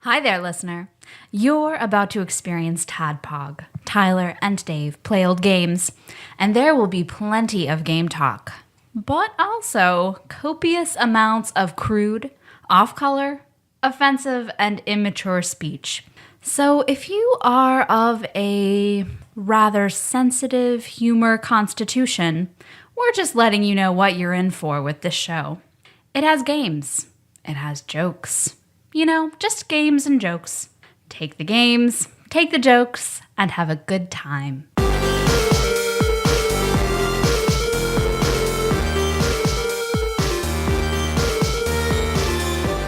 Hi there, listener. You're about to experience TADPOG. Tyler and Dave play old games, and there will be plenty of game talk, but also copious amounts of crude, off-color, offensive, and immature speech. So if you are of a rather sensitive humor constitution, we're just letting you know what you're in for with this show. It has games. It has jokes. You know, just games and jokes. Take the games, take the jokes, and have a good time.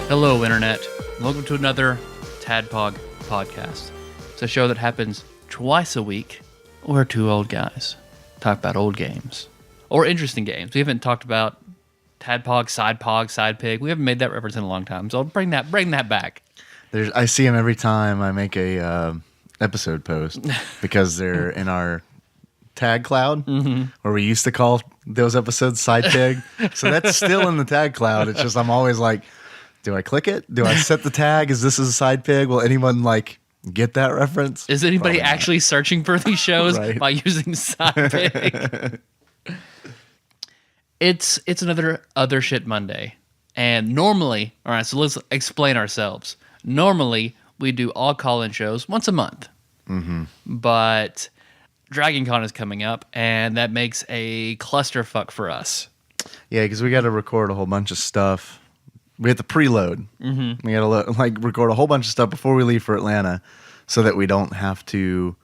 Hello, Internet. Welcome to another TADPOG podcast. It's a show that happens twice a week. We're two old guys. Talk about old games. Or interesting games. We haven't talked about TADPOG, Side Pig. We haven't made that reference in a long time, so I'll bring that back. I see them every time I make a episode post because they're in our tag cloud where we used to call those episodes Side Pig. So that's still in the tag cloud. It's just I'm always like, do I click it? Do I set the tag? Is this a Side Pig? Will anyone get that reference? Is anybody actually searching for these shows Right. by using Side Pig? It's another Other Shit Monday. And normally, all right, so let's explain ourselves. Normally, we do all call-in shows once a month. Mm-hmm. But Dragon Con is coming up, and that makes a clusterfuck for us. Yeah, because we got to record a whole bunch of stuff. We have to preload. Mm-hmm. We got to record a whole bunch of stuff before we leave for Atlanta so that we don't have to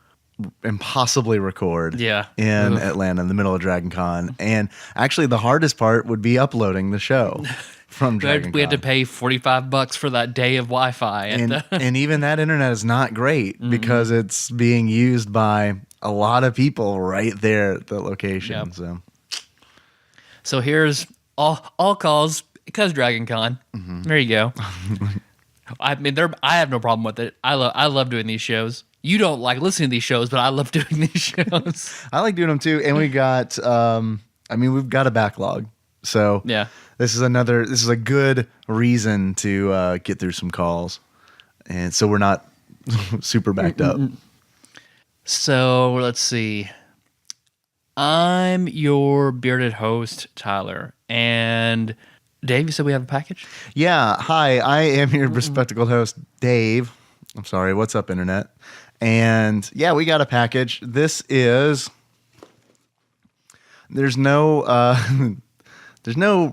impossibly record in Atlanta in the middle of Dragon Con. And actually, the hardest part would be uploading the show from Dragon Con. We had to pay $45 for that day of Wi-Fi. And even that internet is not great because it's being used by a lot of people right there at the location. Yep. So here's all calls because Dragon Con. Mm-hmm. There you go. I mean, I have no problem with it. I love doing these shows. You don't like listening to these shows, but I love doing these shows. I like doing them too. And we got, we've got a backlog. So yeah, this is a good reason to get through some calls. And so we're not super backed up. So let's see. I'm your bearded host, Tyler. And Dave, you said we have a package? Yeah. Hi, I am your bespectacled host, Dave. I'm sorry. What's up, Internet? And yeah, we got a package. There's no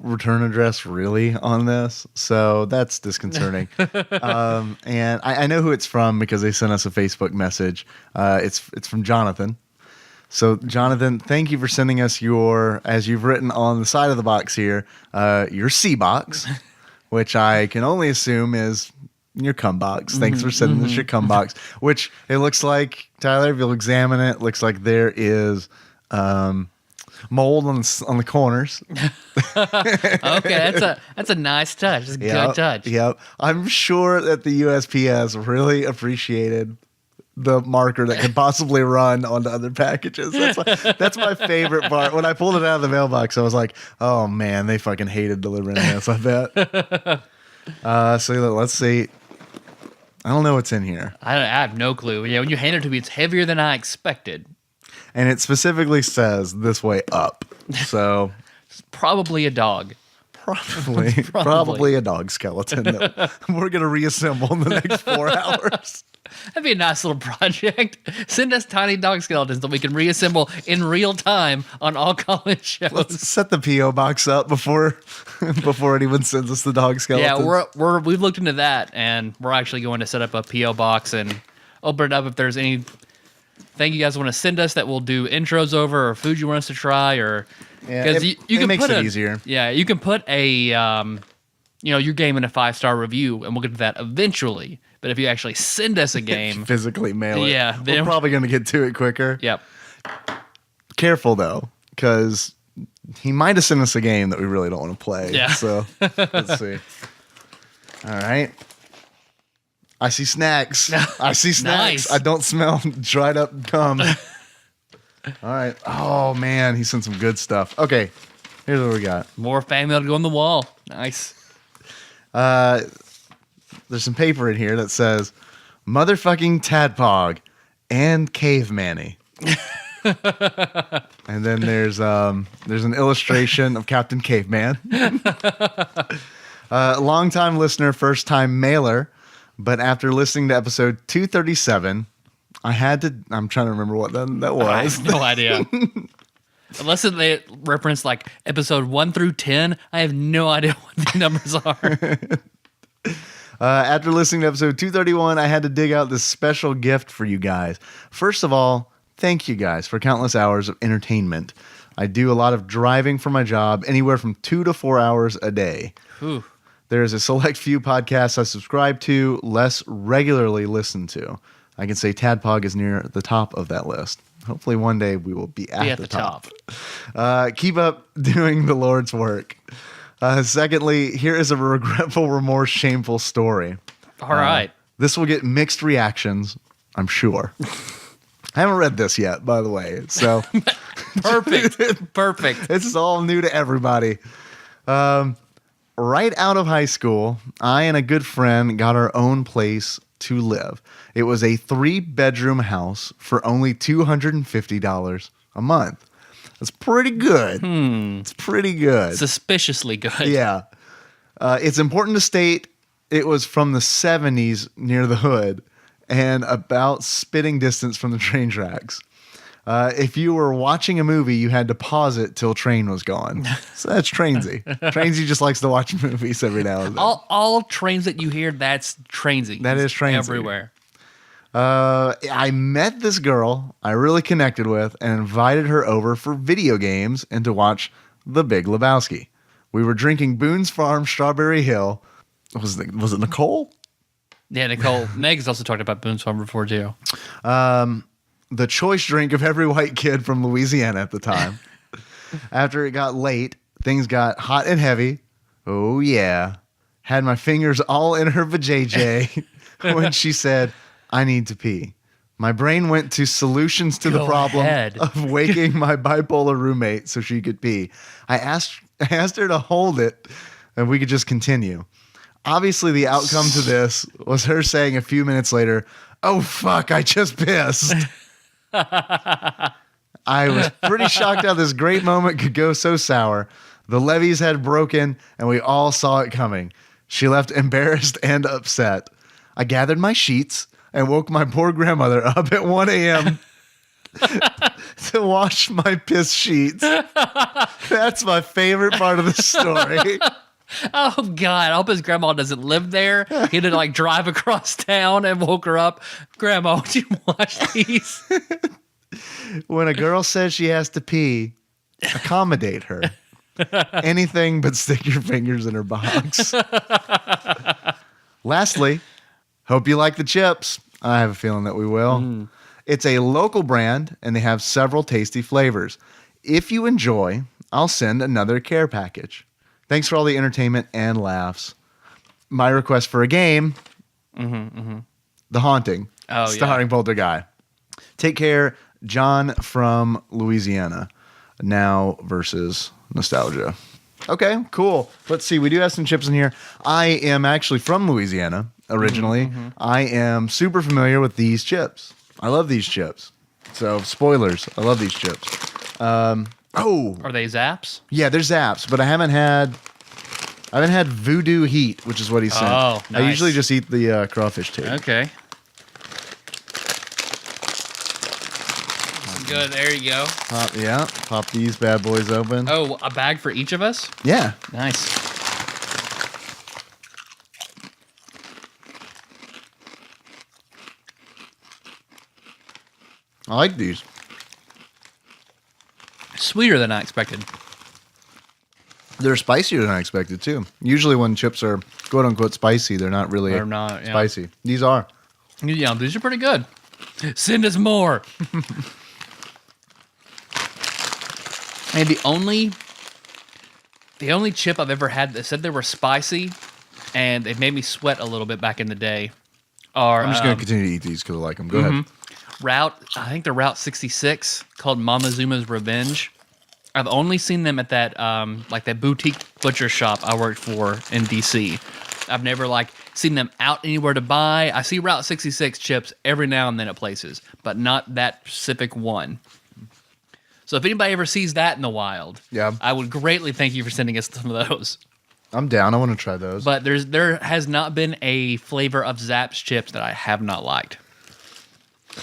return address really on this, so that's disconcerting. And I know who it's from because they sent us a Facebook message. It's from Jonathan. So Jonathan, thank you for sending us as you've written on the side of the box here, your C box, which I can only assume is your cum box. Thanks for sending us your cum box, which it looks like, Tyler, if you'll examine it, looks like there is mold on the corners. Okay, that's a nice touch. It's a good touch. Yep. I'm sure that the USPS really appreciated the marker that could possibly run onto other packages. That's my favorite part. When I pulled it out of the mailbox, I was like, oh man, they fucking hated delivering this, I bet. So let's see. I don't know what's in here. I have no clue. Yeah, when you hand it to me, it's heavier than I expected. And it specifically says this way up. So It's probably a dog. Probably a dog skeleton that we're going to reassemble in the next 4 hours. That'd be a nice little project. Send us tiny dog skeletons that we can reassemble in real time on all college shows. Let's set the P.O. box up before anyone sends us the dog skeleton. Yeah, we've looked into that, and we're actually going to set up a P.O. box and open it up if there's anything you guys want to send us that we'll do intros over, or food you want us to try, or because you can makes it easier. Yeah, you can put your game in a 5-star review, and we'll get to that eventually. But if you actually send us a game, physically mail it, yeah, we're probably going to get to it quicker. Yep. Careful though, because he might have sent us a game that we really don't want to play. Yeah. So let's see. All right. I see snacks. Nice. I don't smell dried up cum. All right. Oh man, he sent some good stuff. Okay, here's what we got. More fan mail to go on the wall. Nice. there's some paper in here that says motherfucking Tadpog and Cavemanny. And then there's an illustration of Captain Caveman. Longtime listener, first time mailer, but after listening to episode 237, I'm trying to remember what that was. I have no idea. Unless they reference like episode 1 through 10, I have no idea what the numbers are. After listening to episode 231, I had to dig out this special gift for you guys. First of all, thank you guys for countless hours of entertainment. I do a lot of driving for my job, anywhere from 2 to 4 hours a day. Whew. There's a select few podcasts I subscribe to, less regularly listen to. I can say Tadpog is near the top of that list. Hopefully one day we will be at the top. Keep up doing the Lord's work. Secondly, here is a regretful, remorse, shameful story. All right. This will get mixed reactions, I'm sure. I haven't read this yet, by the way. So Perfect. This is all new to everybody. Right out of high school, I and a good friend got our own place to live. It was a 3-bedroom house for only $250 a month. That's pretty good. It's pretty good. Suspiciously good. Yeah. It's important to state it was from the 70s near the hood and about spitting distance from the train tracks. If you were watching a movie, you had to pause it till train was gone. So that's Trainsy. Trainsy just likes to watch movies every now and then. All trains that you hear, that's Trainsy. That is Trainsy. Everywhere. I met this girl I really connected with and invited her over for video games and to watch The Big Lebowski. We were drinking Boone's Farm Strawberry Hill. Was it Nicole? Yeah, Nicole. Meg's also talked about Boone's Farm before, too. The choice drink of every white kid from Louisiana at the time. After it got late, things got hot and heavy. Oh, yeah. Had my fingers all in her vajayjay when she said, I need to pee. My brain went to solutions to the problem of waking my bipolar roommate so she could pee. I asked her to hold it and we could just continue. Obviously, the outcome to this was her saying a few minutes later, oh, fuck, I just pissed. I was pretty shocked how this great moment could go so sour. The levees had broken and we all saw it coming. She left embarrassed and upset. I gathered my sheets and woke my poor grandmother up at 1 a.m. to wash my piss sheets. That's my favorite part of the story. Oh, God. I hope his grandma doesn't live there. He had to, like, drive across town and woke her up. Grandma, would you wash these? When a girl says she has to pee, accommodate her. Anything but stick your fingers in her box. Lastly, hope you like the chips. I have a feeling that we will. It's a local brand, and they have several tasty flavors. If you enjoy, I'll send another care package. Thanks for all the entertainment and laughs. My request for a game, The Haunting, starring Boulder Guy. Take care, John from Louisiana. Now versus Nostalgia. Okay, cool. Let's see. We do have some chips in here. I am actually from Louisiana originally. I am super familiar with these chips. I love these chips. So, spoilers. I love these chips. Are they Zaps? Yeah, they're Zaps, but I haven't had Voodoo Heat, which is what he sent. Oh, nice. I usually just eat the crawfish tape. Okay. Good. There you go. Pop these bad boys open. Oh, a bag for each of us? Yeah. Nice. I like these. Sweeter than I expected. They're spicier than I expected, too. Usually when chips are quote-unquote spicy, they're not really spicy. These are. Yeah, these are pretty good. Send us more. And the only chip I've ever had that said they were spicy and it made me sweat a little bit back in the day are... I'm just going to continue to eat these because I like them. Go ahead. I think they're Route 66 called Mama Zuma's Revenge. I've only seen them at that that boutique butcher shop I worked for in DC. I've never seen them out anywhere to buy. I see Route 66 chips every now and then at places, but not that specific one. So if anybody ever sees that in the wild, I would greatly thank you for sending us some of those. I'm down. I want to try those. But there has not been a flavor of Zapp's chips that I have not liked.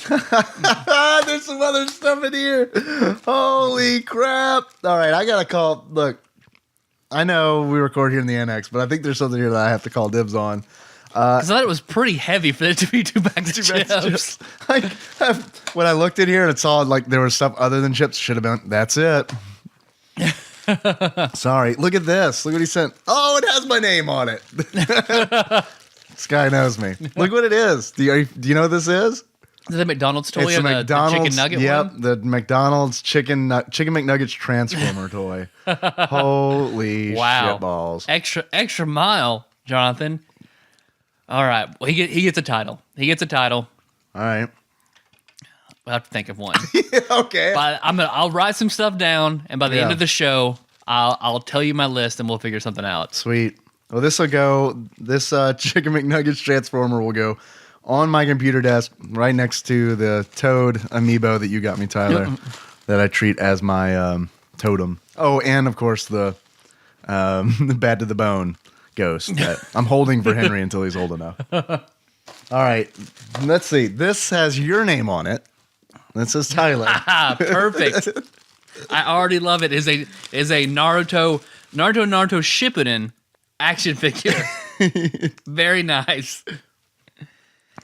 There's some other stuff in here. Holy crap. All right, I got to call. Look, I know we record here in the annex, but I think there's something here that I have to call dibs on. Because I thought it was pretty heavy for it to be 2 bags of chips. When I looked in here and it saw like there was stuff other than chips, should have been, that's it. Sorry. Look at this. Look what he sent. Oh, it has my name on it. This guy knows me. Look what it is. Do you know what this is? Is it the McDonald's toy It's or the McDonald's chicken nugget Yep, one? the McDonald's chicken McNuggets transformer toy. Holy shit balls. Extra mile, Jonathan. All right. Well, he gets a title. He gets a title. All right. We'll have to think of one. Okay. But I'll write some stuff down, and by the end of the show, I'll tell you my list, and we'll figure something out. Sweet. Well, this Chicken McNuggets transformer will go on my computer desk right next to the Toad amiibo that you got me, Tyler, that I treat as my totem. Oh, and of course the Bad to the Bone ghost that I'm holding for Henry until he's old enough. All right. Let's see. This has your name on it. That says Tyler. Perfect. I already love it. Is a Naruto Shippuden action figure. Very nice.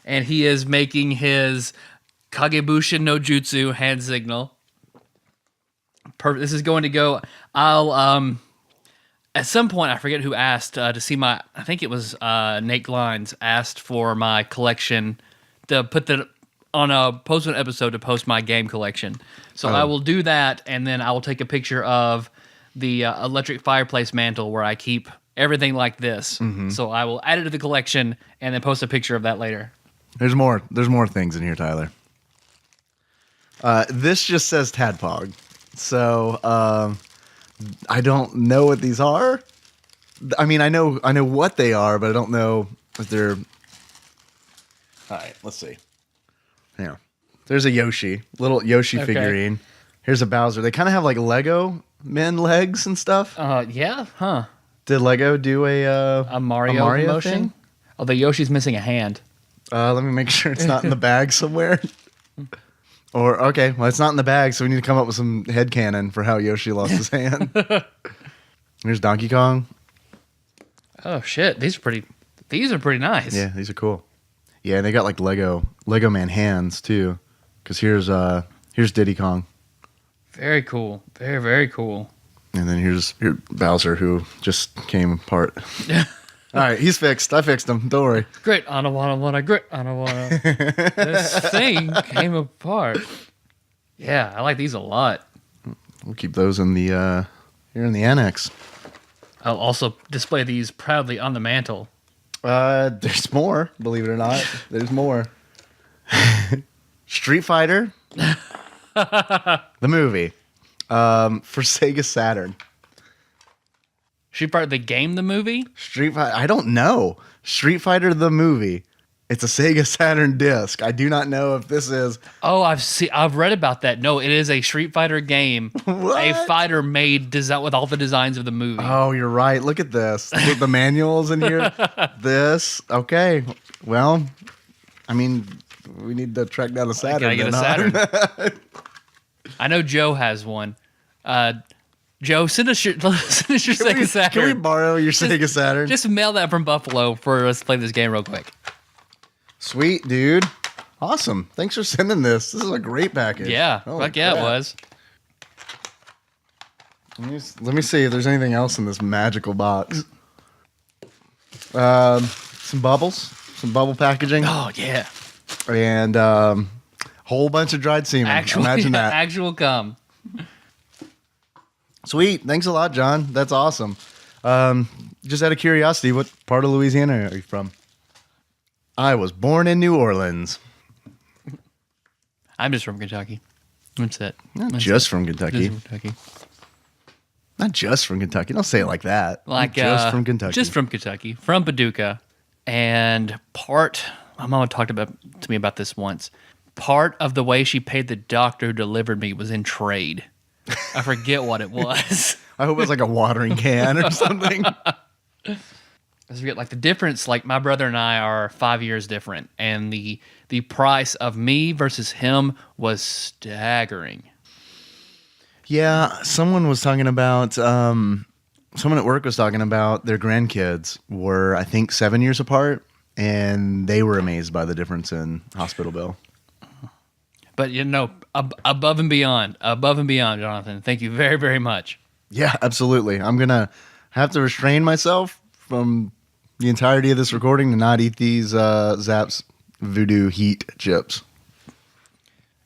And he is making his Kagebushin no Jutsu hand signal. This is going to go. I'll at some point I forget who asked to see my. I think it was Nate Glines asked for my collection to put that on a post an episode to post my game collection. So I will do that, and then I will take a picture of the electric fireplace mantle where I keep everything like this. Mm-hmm. So I will add it to the collection and then post a picture of that later. There's more things in here, Tyler. This just says TADPOG. So I don't know what these are. I mean, I know what they are, but I don't know if they're. All right, let's see. Yeah, there's a little Yoshi figurine. Here's a Bowser. They kind of have like Lego men legs and stuff. Yeah, huh? Did Lego do a Mario motion? thing? Although Yoshi's missing a hand. Let me make sure it's not in the bag somewhere. Or, okay, well, it's not in the bag, so we need to come up with some headcanon for how Yoshi lost his hand. Here's Donkey Kong. Oh, shit. These are pretty nice. Yeah, these are cool. Yeah, and they got like Lego Man hands, too. Because here's Diddy Kong. Very cool. Very, very cool. And then here's Bowser, who just came apart. All right, he's fixed. I fixed him. Don't worry. Grit on a wanna, grit on a wanna. This thing came apart. Yeah, I like these a lot. We'll keep those in the here in the annex. I'll also display these proudly on the mantle. There's more, believe it or not. There's more. Street Fighter. The movie. For Sega Saturn. Street Fighter the game, the movie? Street Fighter, I don't know. Street Fighter the movie. It's a Sega Saturn disc. I do not know if this is. Oh, I've read about that. No, it is a Street Fighter game. What? A fighter made design with all the designs of the movie. Oh, you're right. Look at this. Look, the manuals in here. This. Okay. Well, I mean, we need to track down a Saturn. Gotta get a Saturn. I know Joe has one. Joe, send us your Sega Saturn. Can we borrow your Sega Saturn? Just mail that from Buffalo for us to play this game real quick. Sweet, dude. Awesome. Thanks for sending this. This is a great package. Yeah. Fuck yeah, it was. Let me see if there's anything else in this magical box. Some bubble packaging. Oh, yeah. And whole bunch of dried semen. Imagine that. Actual cum. Sweet. Thanks a lot, John. That's awesome. Just out of curiosity, what part of Louisiana are you from? I was born in New Orleans. I'm just from Kentucky. That's it. Not just from Kentucky. Not just from Kentucky. Don't say it like that. Like just from Kentucky. Just from Kentucky. From Paducah. And my mama talked to me about this once. Part of the way she paid the doctor who delivered me was in trade. I forget what it was. I hope it was like a watering can or something. I forget, like the difference, like my brother and I are 5 years different, and the price of me versus him was staggering. Yeah, someone was talking about, someone at work was talking about their grandkids were, I think, 7 years apart, and they were amazed by the difference in hospital bill. But above and beyond, Jonathan. Thank you very, very much. Yeah, absolutely. I'm going to have to restrain myself from the entirety of this recording to not eat these Zapp's Voodoo Heat chips.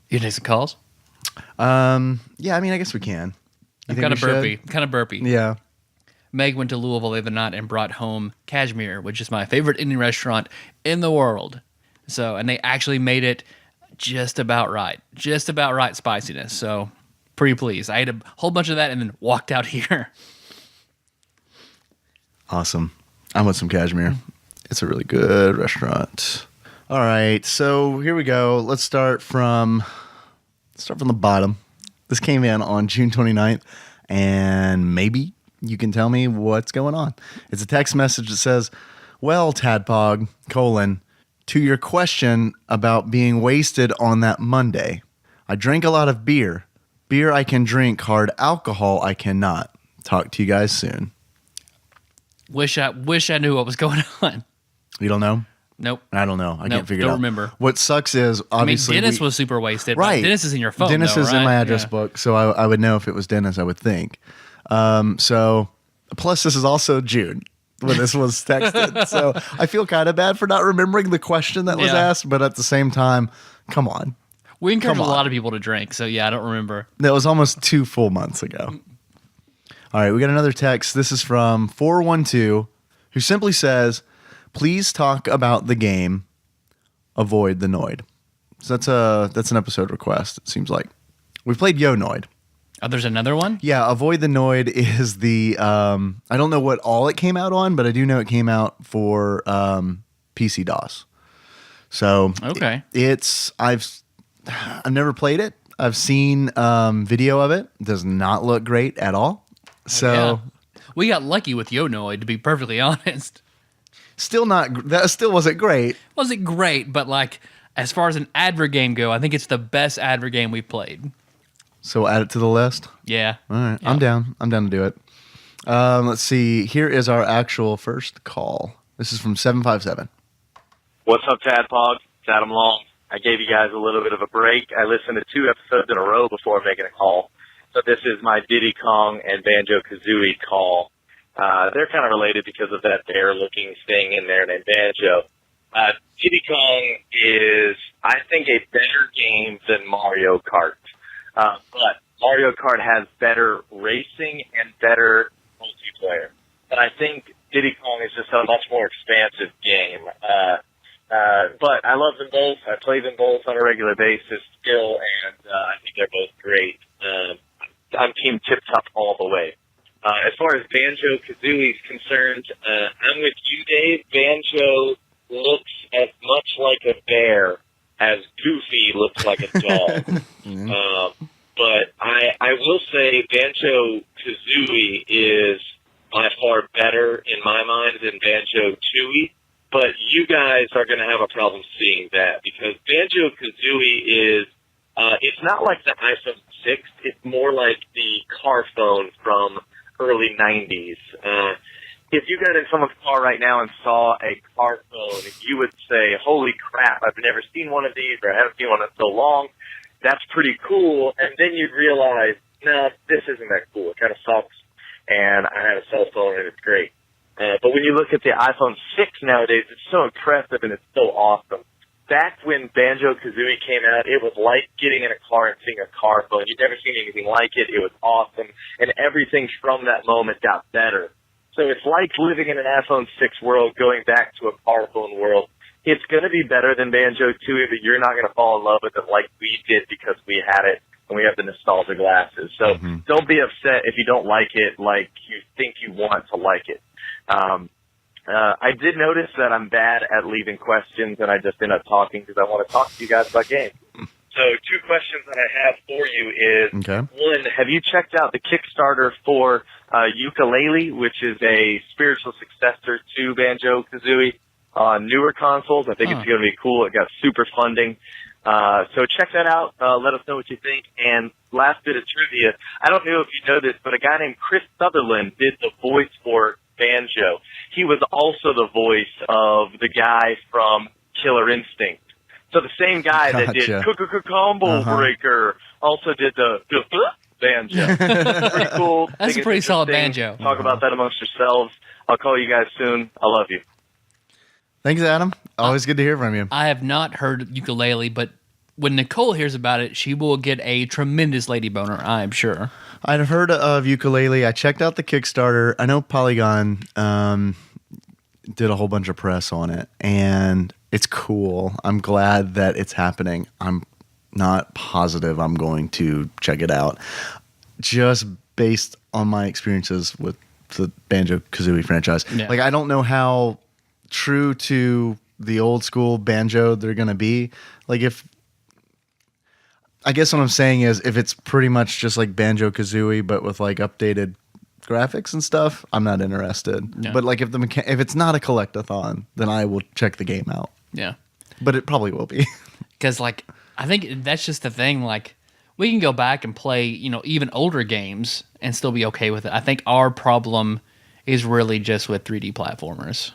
You take some calls? Yeah, I mean, I guess we can. I'm kind of burpy. Yeah. Meg went to Louisville the other night and brought home Kashmir, which is my favorite Indian restaurant in the world. And they actually made it just about right spiciness. So pretty pleased. I ate a whole bunch of that and then walked out here. Awesome. I want some Kashmir. It's a really good restaurant. All right, so here we go. Let's start from the bottom. This came in on June 29th, and maybe you can tell me what's going on. It's a text message that says, well, Tadpog, to your question about being wasted on that Monday. I drank a lot of beer. Beer I can drink, hard alcohol I cannot. Talk to you guys soon. Wish I knew what was going on. You don't know? Nope. I don't know. I can't figure it out. Don't remember. What sucks is, obviously... Dennis was super wasted. Right. Dennis is in your phone, Dennis is right? in my address book, so I would know if it was Dennis, I would think. So, plus this is also June when this was texted. So I feel kind of bad for not remembering the question that was asked, but at the same time, come on. We encourage a lot of people to drink, so yeah, I don't remember. That was almost 2 full months ago. All right, we got another text. This is from 412, who simply says, please talk about the game Avoid the Noid. So that's an episode request, it seems like. We played Yo Noid. Oh, there's another one? Yeah, Avoid the Noid is the I don't know what all it came out on, but I do know it came out for PC DOS. So okay. I've never played it. I've seen video of it. It does not look great at all. So yeah. We got lucky with Yo Noid, to be perfectly honest. That still wasn't great. Wasn't great, but like as far as an advert game go, I think it's the best advert game we've played. So add it to the list? Yeah. All right. Yeah. I'm down. I'm down to do it. Let's see. Here is our actual first call. This is from 757. What's up, Tadpog? It's Adam Long. I gave you guys a little bit of a break. I listened to 2 episodes in a row before making a call. So this is my Diddy Kong and Banjo-Kazooie call. They're kind of related because of that bear-looking thing in there named Banjo. Diddy Kong is, I think, a better game than Mario Kart. But Mario Kart has better racing and better multiplayer. But I think Diddy Kong is just a much more expansive game. But I love them both. I play them both on a regular basis still, and I think they're both great. I'm Team Tip Top all the way. As far as Banjo-Kazooie is concerned, I'm with you, Dave. Banjo looks as much like a bear as Goofy looks like a dog. But I will say Banjo-Kazooie is by far better in my mind than Banjo-Tooie. But you guys are going to have a problem seeing that because Banjo-Kazooie is, it's not like the iPhone 6. It's more like the car phone from early 90s. If you got in someone's car right now and saw a car phone, you would say, holy crap, I've never seen one of these, or I haven't seen one in so long. That's pretty cool. And then you'd realize, no, this isn't that cool. It kind of sucks. And I have a cell phone and it's great. But when you look at the iPhone 6 nowadays, it's so impressive and it's so awesome. Back when Banjo-Kazooie came out, it was like getting in a car and seeing a car phone. You'd never seen anything like it. It was awesome. And everything from that moment got better. So it's like living in an iPhone 6 world going back to a car phone world. It's going to be better than Banjo-Tooie, but you're not going to fall in love with it like we did because we had it and we have the nostalgia glasses. So don't be upset if you don't like it like you think you want to like it. I did notice that I'm bad at leaving questions, and I just end up talking because I want to talk to you guys about games. So 2 questions that I have for you is, one, have you checked out the Kickstarter for Ukulele, which is a spiritual successor to Banjo-Kazooie on newer consoles? I think it's going to be cool. It got super funding. So check that out. Let us know what you think. And last bit of trivia, I don't know if you know this, but a guy named Chris Sutherland did the voice for Banjo. He was also the voice of the guy from Killer Instinct. So the same guy that did Combo Breaker also did the Banjo. Pretty cool. That's a pretty solid banjo. Talk about that amongst yourselves. I'll call you guys soon. I love you. Thanks, Adam. Always good to hear from you. I have not heard Ukulele, but when Nicole hears about it, she will get a tremendous lady boner, I'm sure. I'd heard of Ukulele. I checked out the Kickstarter. I know Polygon did a whole bunch of press on it, and it's cool. I'm glad that it's happening. I'm not positive I'm going to check it out, just based on my experiences with the Banjo-Kazooie franchise. Yeah. Like, I don't know how true to the old school Banjo they're going to be. Like, I guess what I'm saying is, if it's pretty much just like Banjo-Kazooie but with like updated graphics and stuff, I'm not interested. Yeah. But like if it's not a collect-a-thon, then I will check the game out. Yeah. But it probably will be. Because like I think that's just the thing. Like we can go back and play, even older games and still be okay with it. I think our problem is really just with 3D platformers.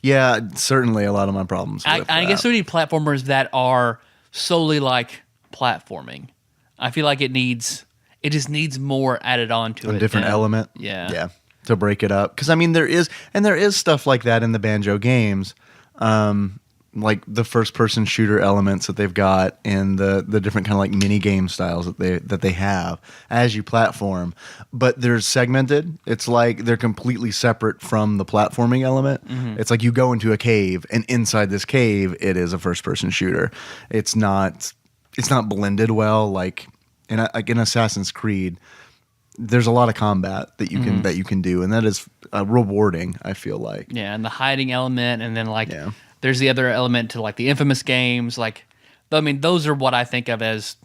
Yeah, certainly a lot of my problems. I guess 3D platformers that are solely like platforming. I feel like it just needs more added on to it. A different element. Yeah. To break it up. Because I mean there is stuff like that in the Banjo games. Like the first person shooter elements that they've got and the different kind of like mini game styles that they have as you platform, but they're segmented. It's like they're completely separate from the platforming element. Mm-hmm. It's like you go into a cave, and inside this cave it is a first person shooter. It's not blended well like in Assassin's Creed. There's a lot of combat that you can do, and that is rewarding, I feel like. Yeah, and the hiding element, and then there's the other element to like the Infamous games. Like, I mean, those are what I think of as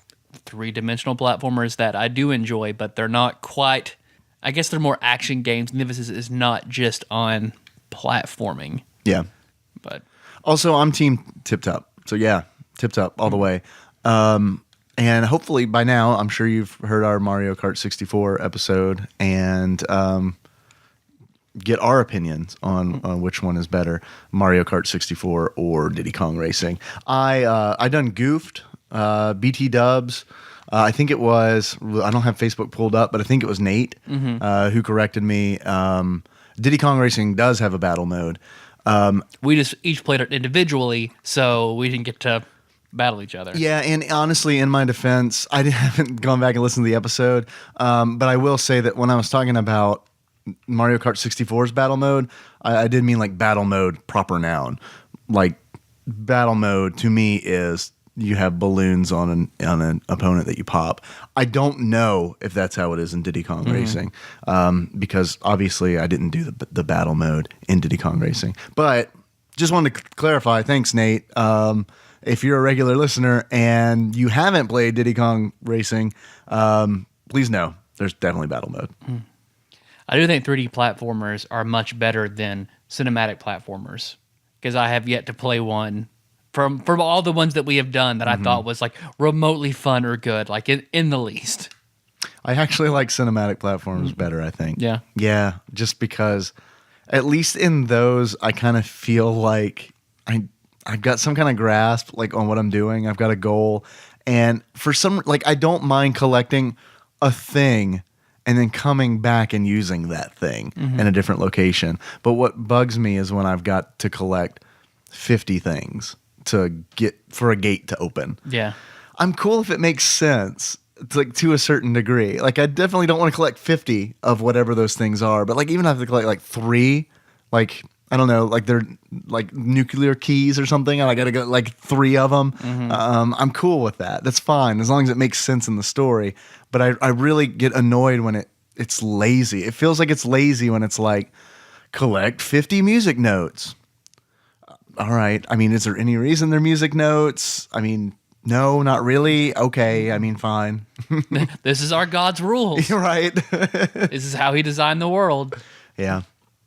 3-dimensional platformers that I do enjoy, but they're not quite. I guess they're more action games. And the emphasis is not just on platforming. Yeah, but also I'm team Tip Top. So yeah, Tip Top all the way. And hopefully by now, I'm sure you've heard our Mario Kart 64 episode and get our opinions on which one is better, Mario Kart 64 or Diddy Kong Racing. I done goofed, BT Dubs. I think it was, I don't have Facebook pulled up, but I think it was Nate who corrected me. Diddy Kong Racing does have a battle mode. We just each played it individually, so we didn't get to battle each other. Yeah, and honestly, in my defense, I haven't gone back and listened to the episode, but I will say that when I was talking about Mario Kart 64's battle mode, I did mean like battle mode proper noun. Like battle mode to me is you have balloons on an opponent that you pop. I don't know if that's how it is in Diddy Kong Racing, because obviously I didn't do the battle mode in Diddy Kong Racing. But just wanted to clarify. Thanks, Nate. If you're a regular listener and you haven't played Diddy Kong Racing, please know there's definitely battle mode. I do think 3D platformers are much better than cinematic platformers, because I have yet to play one from all the ones that we have done that I thought was like remotely fun or good, like in the least. I actually like cinematic platforms better, I think. Yeah. Yeah, just because at least in those I kind of feel like I've got some kind of grasp like on what I'm doing. I've got a goal, and for some, like, I don't mind collecting a thing and then coming back and using that thing in a different location. But what bugs me is when I've got to collect 50 things to get for a gate to open. Yeah. I'm cool if it makes sense. It's like to a certain degree. Like I definitely don't want to collect 50 of whatever those things are, but like even if I have to collect like 3, like I don't know, like they're like nuclear keys or something, and I got to get like 3 of them. I'm cool with that. That's fine as long as it makes sense in the story. But I really get annoyed when it's lazy. It feels like it's lazy when it's like collect 50 music notes. All right. I mean, is there any reason they're music notes? I mean, no, not really. Okay. I mean, fine. This is our God's rules. You're right. This is how he designed the world. Yeah.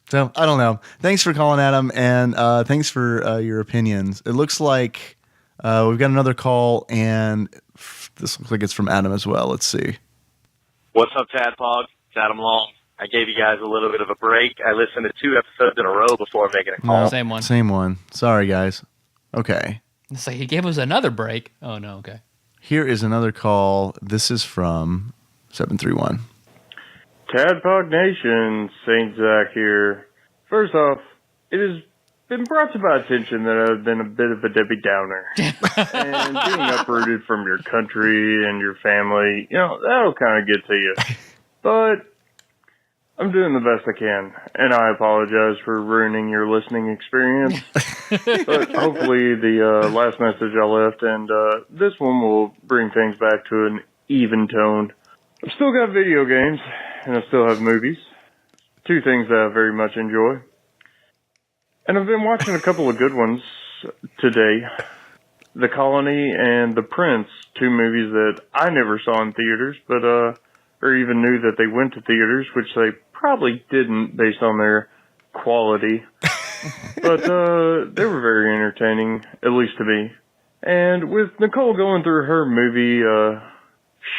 So I don't know. Thanks for calling, Adam, and thanks for your opinions. It looks like we've got another call, and this looks like it's from Adam as well. Let's see. What's up, Tadpog? It's Adam Long. I gave you guys a little bit of a break. I listened to 2 episodes in a row before making a call. No, Same one. Same one. Sorry, guys. Okay. It's like he gave us another break. Oh, no, okay. Here is another call. This is from 731. Tadpog Nation, St. Zach here. First off, it has been brought to my attention that I've been a bit of a Debbie Downer. And being uprooted from your country and your family, that'll kind of get to you. But I'm doing the best I can, and I apologize for ruining your listening experience. But hopefully the last message I left and this one will bring things back to an even tone. I've still got video games, and I still have movies. 2 things that I very much enjoy. And I've been watching a couple of good ones today. The Colony and The Prince, 2 movies that I never saw in theaters, but or even knew that they went to theaters, which they probably didn't based on their quality. But they were very entertaining, at least to me. And with Nicole going through her movie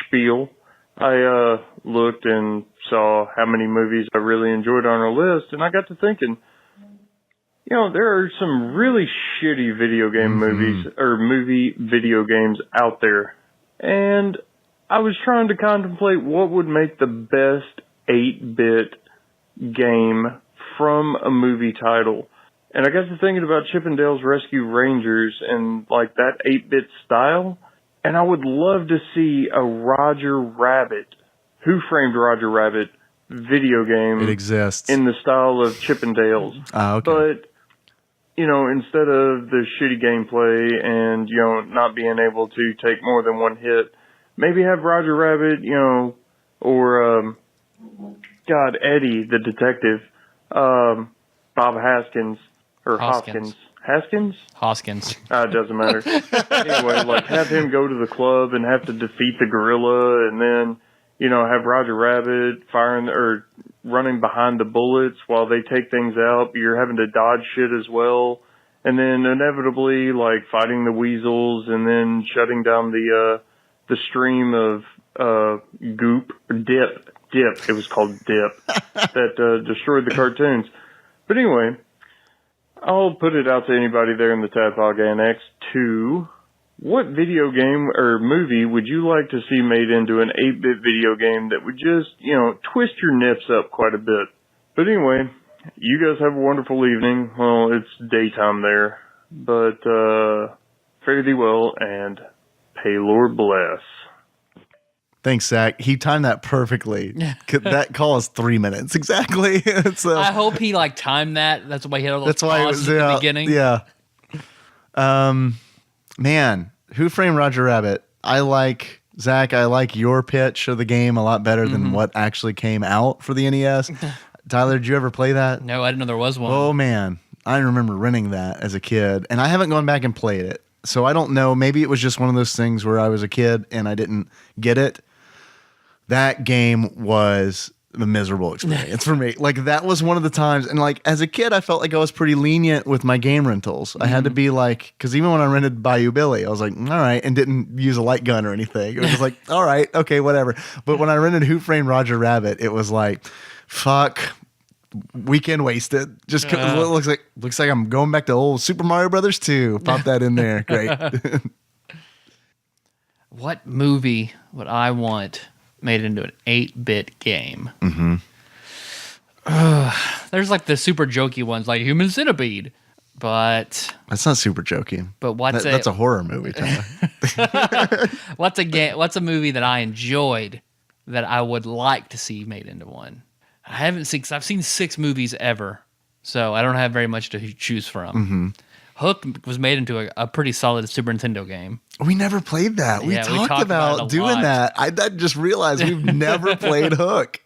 spiel, I looked and saw how many movies I really enjoyed on her list, and I got to thinking, there are some really shitty video game movies, or movie video games out there. And I was trying to contemplate what would make the best 8-bit game from a movie title. And I got to thinking about Chippendale's Rescue Rangers and like that 8-bit style. And I would love to see a Roger Rabbit, Who Framed Roger Rabbit video game. It exists. In the style of Chippendale's. Okay. But, instead of the shitty gameplay and, not being able to take more than one hit, maybe have Roger Rabbit, or, Eddie, the detective, Bob Haskins, or Hoskins. Haskins? Hoskins. It doesn't matter. Anyway, have him go to the club and have to defeat the gorilla, and then, have Roger Rabbit firing or running behind the bullets while they take things out. You're having to dodge shit as well. And then inevitably, fighting the weasels and then shutting down the stream of goop, or dip. It was called Dip, that destroyed the cartoons. But anyway, I'll put it out to anybody there in the Tadpog Annex to, what video game or movie would you like to see made into an 8-bit video game that would just, twist your nips up quite a bit? But anyway, you guys have a wonderful evening. Well, it's daytime there. But, fare thee well, and pay Lord bless. Thanks, Zach. He timed that perfectly. That call is 3 minutes exactly. So I hope he timed that. That's why he had all those that's why it pauses was at the beginning. Yeah. Man, Who Framed Roger Rabbit? Zach, I like your pitch of the game a lot better than what actually came out for the NES. Tyler, did you ever play that? No, I didn't know there was one. Oh man, I remember renting that as a kid, and I haven't gone back and played it. So I don't know. Maybe it was just one of those things where I was a kid and I didn't get it. That game was a miserable experience for me. That was one of the times, and as a kid, I felt like I was pretty lenient with my game rentals. I had to be because even when I rented Bayou Billy, I was like, all right, and didn't use a light gun or anything. It was all right, okay, whatever. But when I rented Who Framed Roger Rabbit, it was fuck, weekend wasted. Just 'cause it looks like I'm going back to old Super Mario Brothers 2. Pop that in there, great. What movie would I want made into an 8-bit game? There's the super jokey ones like Human Centipede, but that's not super jokey. But that's a horror movie, Tyler. What's a movie that I enjoyed that I would like to see made into one? I've seen 6 movies ever, so I don't have very much to choose from. Hook was made into a pretty solid Super Nintendo game. We never played that. We talked about doing that. I just realized we've never played Hook.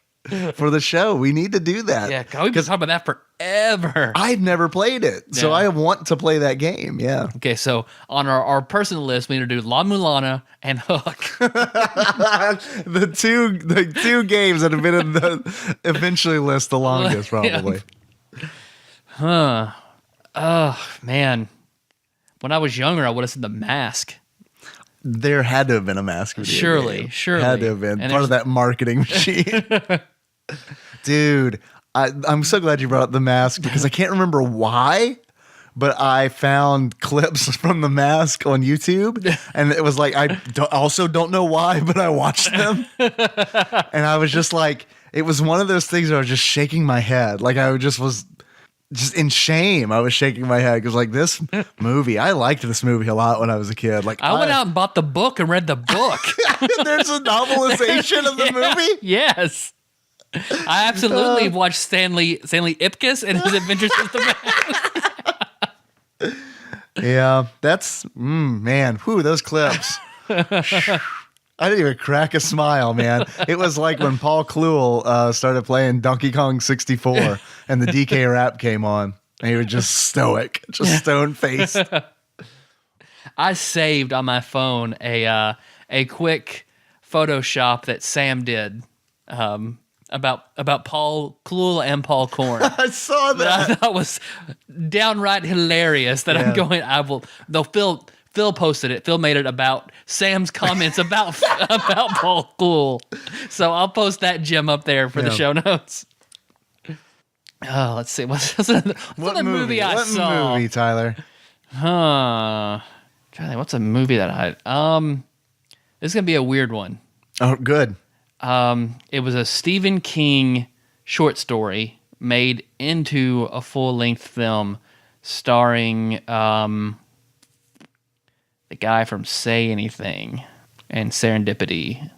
for the show. We need to do that. Yeah, God, we've been talking about that forever. I've never played it, so Yeah. I want to play that game. Yeah. Okay, so on our personal list, we need to do La Mulana and Hook. the two games that have been in the eventually list the longest, probably. Oh, man. When I was younger, I would have said The Mask. There had to have been a Mask video Surely, game. surely. Had to have been And part of that marketing machine. Dude, I'm so glad you brought up The Mask because I can't remember why, but I found clips from The Mask on YouTube, and it was like, also don't know why, but I watched them. And I was just like, it was one of those things where I was just shaking my head. Like I was just in shame. I was shaking my head because like this movie, I liked this movie a lot when I was a kid. Like I went out and bought the book and read the book. There's a novelization of the movie. Yes. I absolutely watched Stanley Ipkiss and his Adventures with the Mask. Yeah, that's man. Whew, those clips. I didn't even crack a smile, man. It was like when Paul Kluel started playing Donkey Kong 64 and the DK rap came on, and he was just stoic, just stone faced. I saved on my phone a quick Photoshop that Sam did about Paul Kluel and Paul Korn. I saw That I that. thought was downright hilarious. That I'm going. Phil posted it. Phil made it about Sam's comments about Paul Kluel. So I'll post that gem up there for the show notes. Oh, let's see. What's another movie I saw? What movie, Tyler? Trying to think, what's a movie that I? This is gonna be a weird one. Oh, good. It was a Stephen King short story made into a full-length film starring the guy from Say Anything and Serendipity,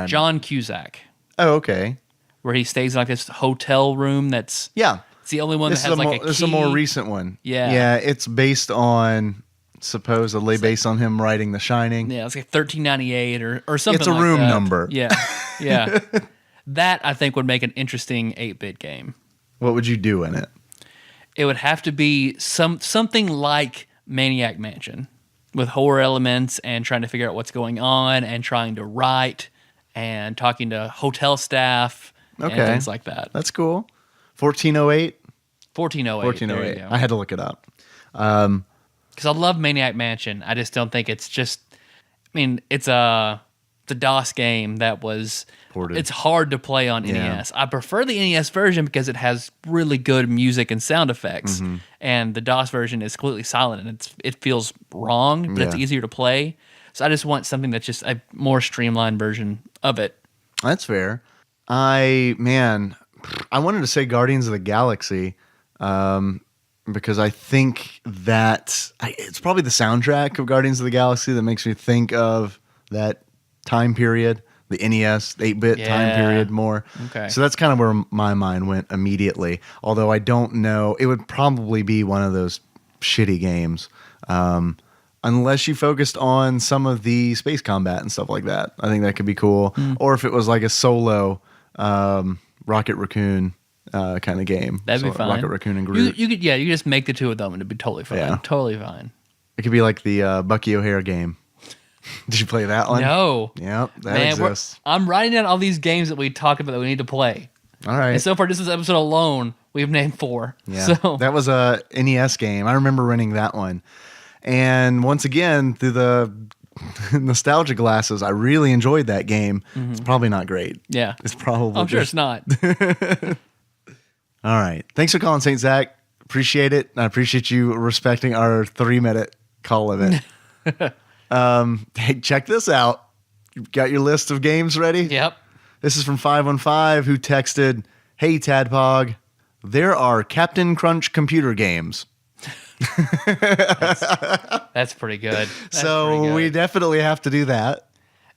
John Cusack, Oh, okay. where he stays in like this hotel room that's Yeah. it's the only one that has like a key. This is a more recent one. Yeah. Yeah, it's based on, supposedly based on him writing The Shining. Yeah, it's like 1398 or something. It's a like room that. number. Yeah, yeah. That I think would make an interesting 8-bit game. What would you do in it? It would have to be something like Maniac Mansion with horror elements and trying to figure out what's going on and trying to write and talking to hotel staff and Okay. things like that. That's cool. 1408? 1408. 1408. I had to look it up. Because I love Maniac Mansion. I just don't think it's just. I mean, it's a DOS game that was. Ported. It's hard to play on NES. I prefer the NES version because it has really good music and sound effects, and the DOS version is completely silent and it feels wrong, but it's Yeah. easier to play. So I just want something that's just a more streamlined version of it. That's fair. I wanted to say Guardians of the Galaxy because I think that it's probably the soundtrack of Guardians of the Galaxy that makes me think of that time period, the NES, 8-bit time Yeah. period more. Okay. So that's kind of where my mind went immediately. Although I don't know, it would probably be one of those shitty games. Unless you focused on some of the space combat and stuff like that. I think that could be cool. Or if it was like a solo Rocket Raccoon kind of game. That'd be fine. Rocket Raccoon and Groot. You could just make the two of them and it'd be totally fine. Yeah. Totally fine. It could be like the Bucky O'Hare game. Did you play that one? No. Yep, that Man, exists. I'm writing down all these games that we talked about that we need to play. All right. And so far, just this episode alone, we've named 4. Yeah, So that was a NES game. I remember renting that one. And once again, through the nostalgia glasses, I really enjoyed that game. It's probably not great. yeah, It's probably I'm sure just- it's not. All right. Thanks for calling, St. Zach. Appreciate it. I appreciate you respecting our 3-minute call limit. Hey, check this out. You've got your list of games ready? Yep. This is from 515 who texted, "Hey, Tadpog, there are Captain Crunch computer games." That's pretty good. That's So pretty good. we definitely have to do that.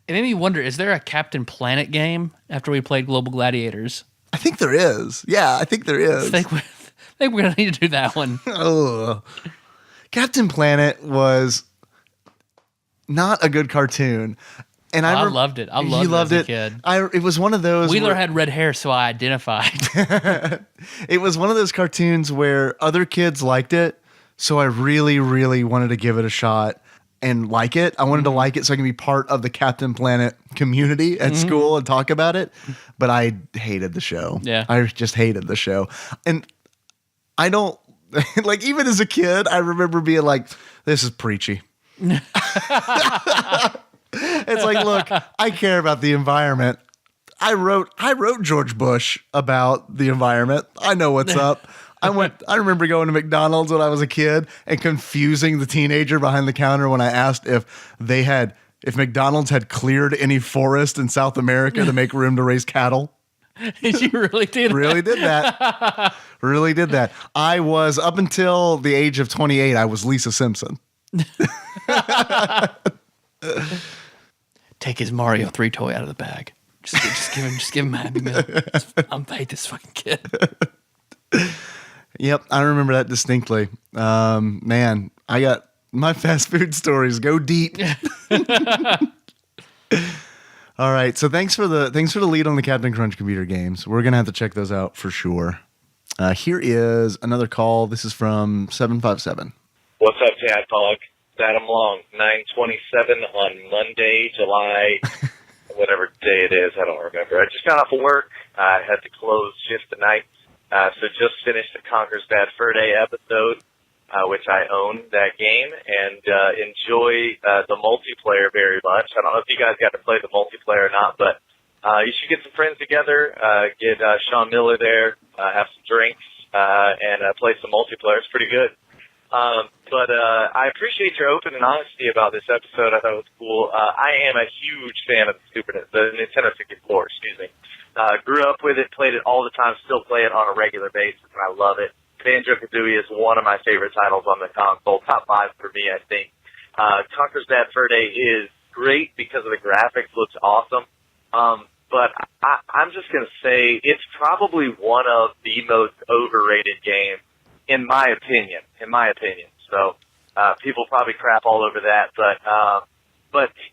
It made me wonder: is there a Captain Planet game after we played Global Gladiators? I think there is. Yeah, I think there is. I think we're gonna need to do that one. Ugh. Captain Planet was not a good cartoon. And I loved it. I loved it as a kid. It was one of those. Wheeler had red hair, so I identified. It was one of those cartoons where other kids liked it, so I really, really wanted to give it a shot and like it. I wanted to like it so I can be part of the Captain Planet community at school and talk about it. But I hated the show. Yeah. I just hated the show. And I don't, like, even as a kid, I remember being like, this is preachy. It's like, look, I care about the environment. I wrote George Bush about the environment. I know what's up. I remember going to McDonald's when I was a kid and confusing the teenager behind the counter when I asked if McDonald's had cleared any forest in South America to make room to raise cattle. You really did Really did that. Really did that. I was, up until the age of 28, I was Lisa Simpson. Take his Mario 3 toy out of the bag. Just give him Happy Meal. I'm paid this fucking kid. Yep, I remember that distinctly. Man, I got my fast food stories go deep. All right, so thanks for the lead on the Captain Crunch computer games. We're gonna have to check those out for sure. Here is another call. This is from 757. What's up, Tadpog? It's Adam Long, 9:27 on Monday, July, whatever day it is. I don't remember. I just got off of work. I had to close shift tonight. So just finished the Conker's Bad Fur Day episode, which I own that game, and enjoy the multiplayer very much. I don't know if you guys got to play the multiplayer or not, but you should get some friends together, get Sean Miller there, have some drinks, and play some multiplayer. It's pretty good. But I appreciate your open and honesty about this episode. I thought it was cool. I am a huge fan of the Nintendo 64, excuse me. Grew up with it, played it all the time, still play it on a regular basis, and I love it. Banjo-Kazooie is one of my favorite titles on the console, top 5 for me, I think. Conker's Bad Fur Day is great because of the graphics, looks awesome. But I'm just going to say it's probably one of the most overrated games, in my opinion. So people probably crap all over that, but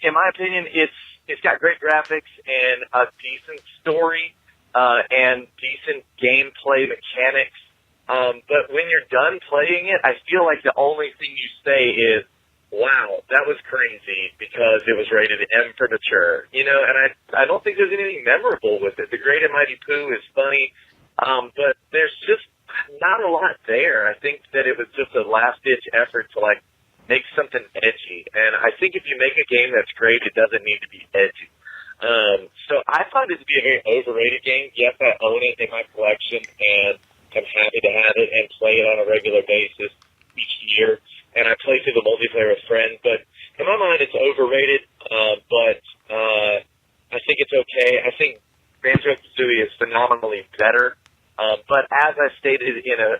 in my opinion, it's got great graphics and a decent story, and decent gameplay mechanics. But when you're done playing it, I feel like the only thing you say is, wow, that was crazy because it was rated M for mature. You know, and I don't think there's anything memorable with it. The Great and Mighty Pooh is funny, but there's just not a lot there. I think that it was just a last-ditch effort to, like, make something edgy. And I think if you make a game that's great, it doesn't need to be edgy. So I find it to be a very overrated game. Yes, I own it in my collection, and I'm happy to have it and play it on a regular basis each year. And I play through the multiplayer with friends. But in my mind, it's overrated, but I think it's okay. I think Banjo-Kazooie is phenomenally better. But as I stated in a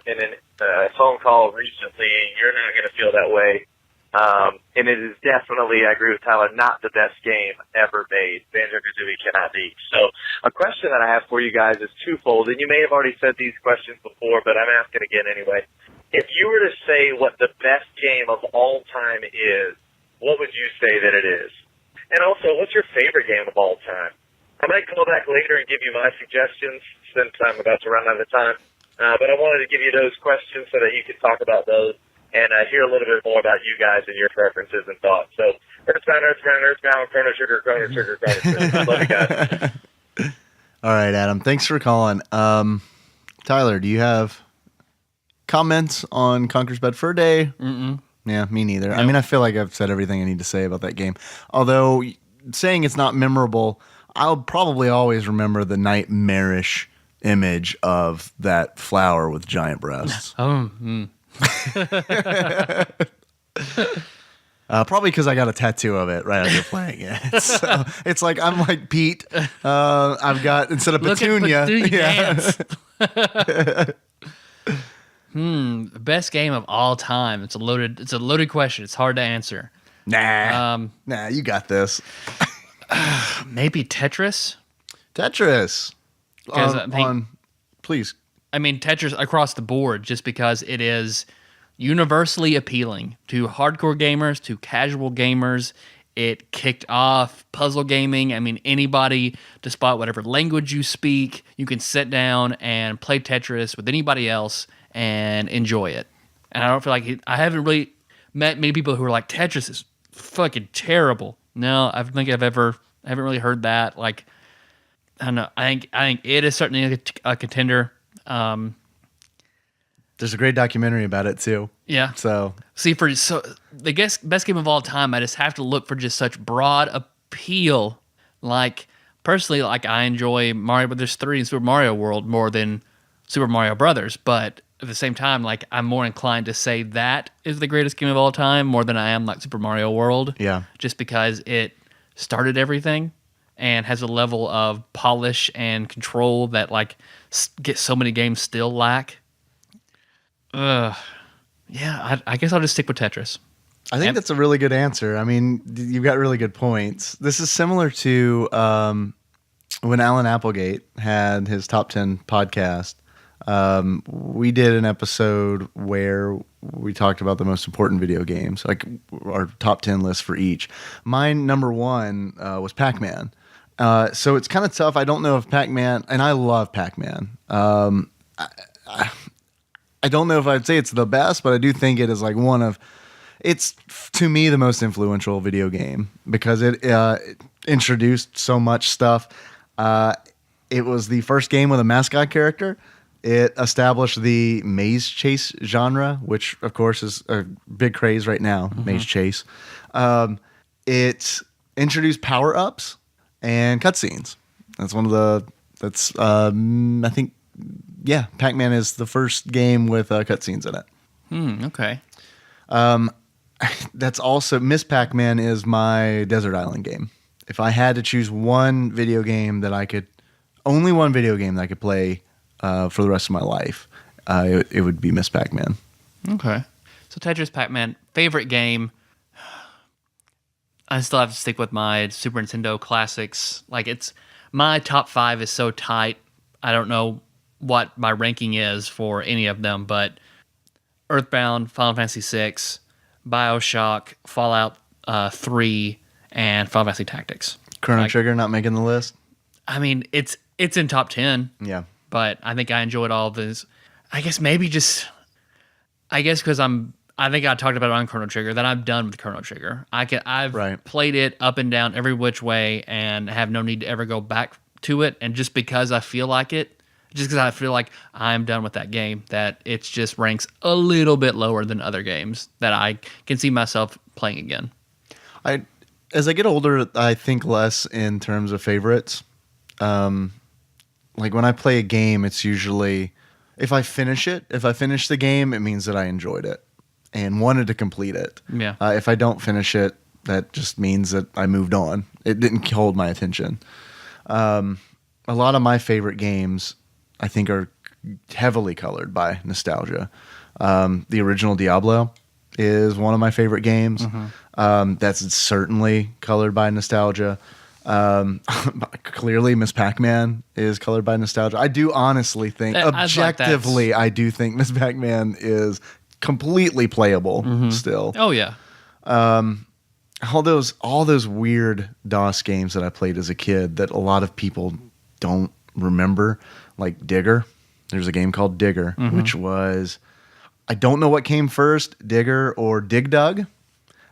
phone call recently, you're not going to feel that way. And it is definitely, I agree with Tyler, not the best game ever made. Banjo-Kazooie cannot be. So a question that I have for you guys is twofold, and you may have already said these questions before, but I'm asking again anyway. If you were to say what the best game of all time is, what would you say that it is? And also, what's your favorite game of all time? I might call back later and give you my suggestions since I'm about to run out of time. But I wanted to give you those questions so that you could talk about those and hear a little bit more about you guys and your preferences and thoughts. So, Earthbound, Chrono Trigger. Love you guys. All right, Adam. Thanks for calling. Tyler, do you have comments on Conker's Bad Fur Day? Mm-mm. Yeah, me neither. Nope. I mean, I feel like I've said everything I need to say about that game. Although, saying it's not memorable, I'll probably always remember the nightmarish image of that flower with giant breasts. Probably because I got a tattoo of it right after playing it. So it's like I'm like Pete. I've got, instead of Petunia. Dance. Best game of all time. It's a loaded question. It's hard to answer. Nah, you got this. Maybe Tetris. Please. I mean, Tetris across the board, just because it is universally appealing to hardcore gamers, to casual gamers. It kicked off puzzle gaming. I mean, anybody, despite whatever language you speak, you can sit down and play Tetris with anybody else and enjoy it. And I don't feel like I haven't really met many people who are like, Tetris is fucking terrible. No, I haven't really heard that. Like, I don't know. I think it is certainly a contender. There's a great documentary about it too. Yeah. So See, the best game of all time, I just have to look for just such broad appeal. Like, personally, like, I enjoy Mario Brothers 3 and Super Mario World more than Super Mario Brothers, but at the same time, like, I'm more inclined to say that is the greatest game of all time more than I am like Super Mario World. Yeah. Just because it started everything and has a level of polish and control that, like, so many games still lack. Yeah, I guess I'll just stick with Tetris. I think that's a really good answer. I mean, you've got really good points. This is similar to when Alan Applegate had his top 10 podcast. We did an episode where we talked about the most important video games, like our top 10 list for each. Mine number one was Pac-Man. So it's kind of tough. I don't know if Pac-Man, and I love Pac-Man. I don't know if I'd say it's the best, but I do think it is like it's to me the most influential video game because it introduced so much stuff. It was the first game with a mascot character. It established the maze chase genre, which of course is a big craze right now, maze chase. It introduced power-ups and cutscenes. I think, yeah, Pac-Man is the first game with cutscenes in it. Okay. That's also, Miss Pac-Man is my Desert Island game. If I had to choose one video game that I could play for the rest of my life, it would be Miss Pac-Man. Okay. So Tetris, Pac-Man, favorite game. I still have to stick with my Super Nintendo classics. Like, my top 5 is so tight. I don't know what my ranking is for any of them, but Earthbound, Final Fantasy VI, BioShock, Fallout 3, and Final Fantasy Tactics. Chrono Trigger not making the list? I mean, it's in top 10. Yeah. But I think I enjoyed all of this. I guess because I think I talked about it on Chrono Trigger, that I'm done with Chrono Trigger. I've played it up and down every which way and have no need to ever go back to it. And just because I feel like I'm done with that game, that it just ranks a little bit lower than other games that I can see myself playing again. As I get older, I think less in terms of favorites. Like when I play a game, it's usually if I finish the game, it means that I enjoyed it and wanted to complete it. Yeah. If I don't finish it, that just means that I moved on. It didn't hold my attention. A lot of my favorite games, I think, are heavily colored by nostalgia. The original Diablo is one of my favorite games. That's certainly colored by nostalgia. Clearly, Miss Pac-Man is colored by nostalgia. I do honestly think, objectively, I do think Miss Pac-Man is completely playable still. Oh yeah. All those weird DOS games that I played as a kid that a lot of people don't remember, like Digger. There's a game called Digger, which was, I don't know what came first, Digger or Dig Dug.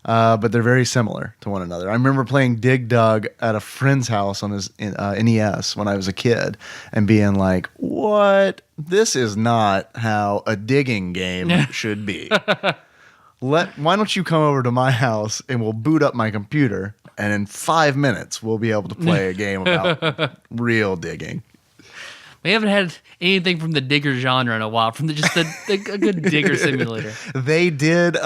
But they're very similar to one another. I remember playing Dig Dug at a friend's house on his NES when I was a kid and being like, what? This is not how a digging game should be. Why don't you come over to my house and we'll boot up my computer and in 5 minutes we'll be able to play a game about real digging. We haven't had anything from the Digger genre in a while, from a good Digger simulator. They did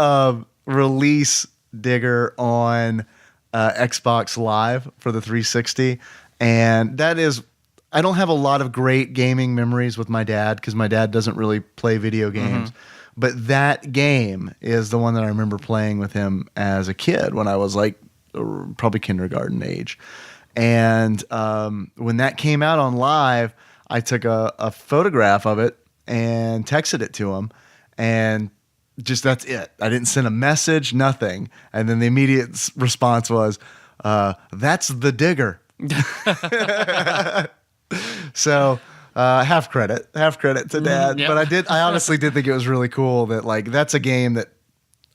release Digger on Xbox Live for the 360, and that is, I don't have a lot of great gaming memories with my dad because my dad doesn't really play video games, but that game is the one that I remember playing with him as a kid when I was like probably kindergarten age. And when that came out on Live, I took a photograph of it and texted it to him, and just that's it. I didn't send a message, nothing. And then the immediate response was, that's the digger. So half credit to Dad. Yep. But I honestly did think it was really cool that like that's a game that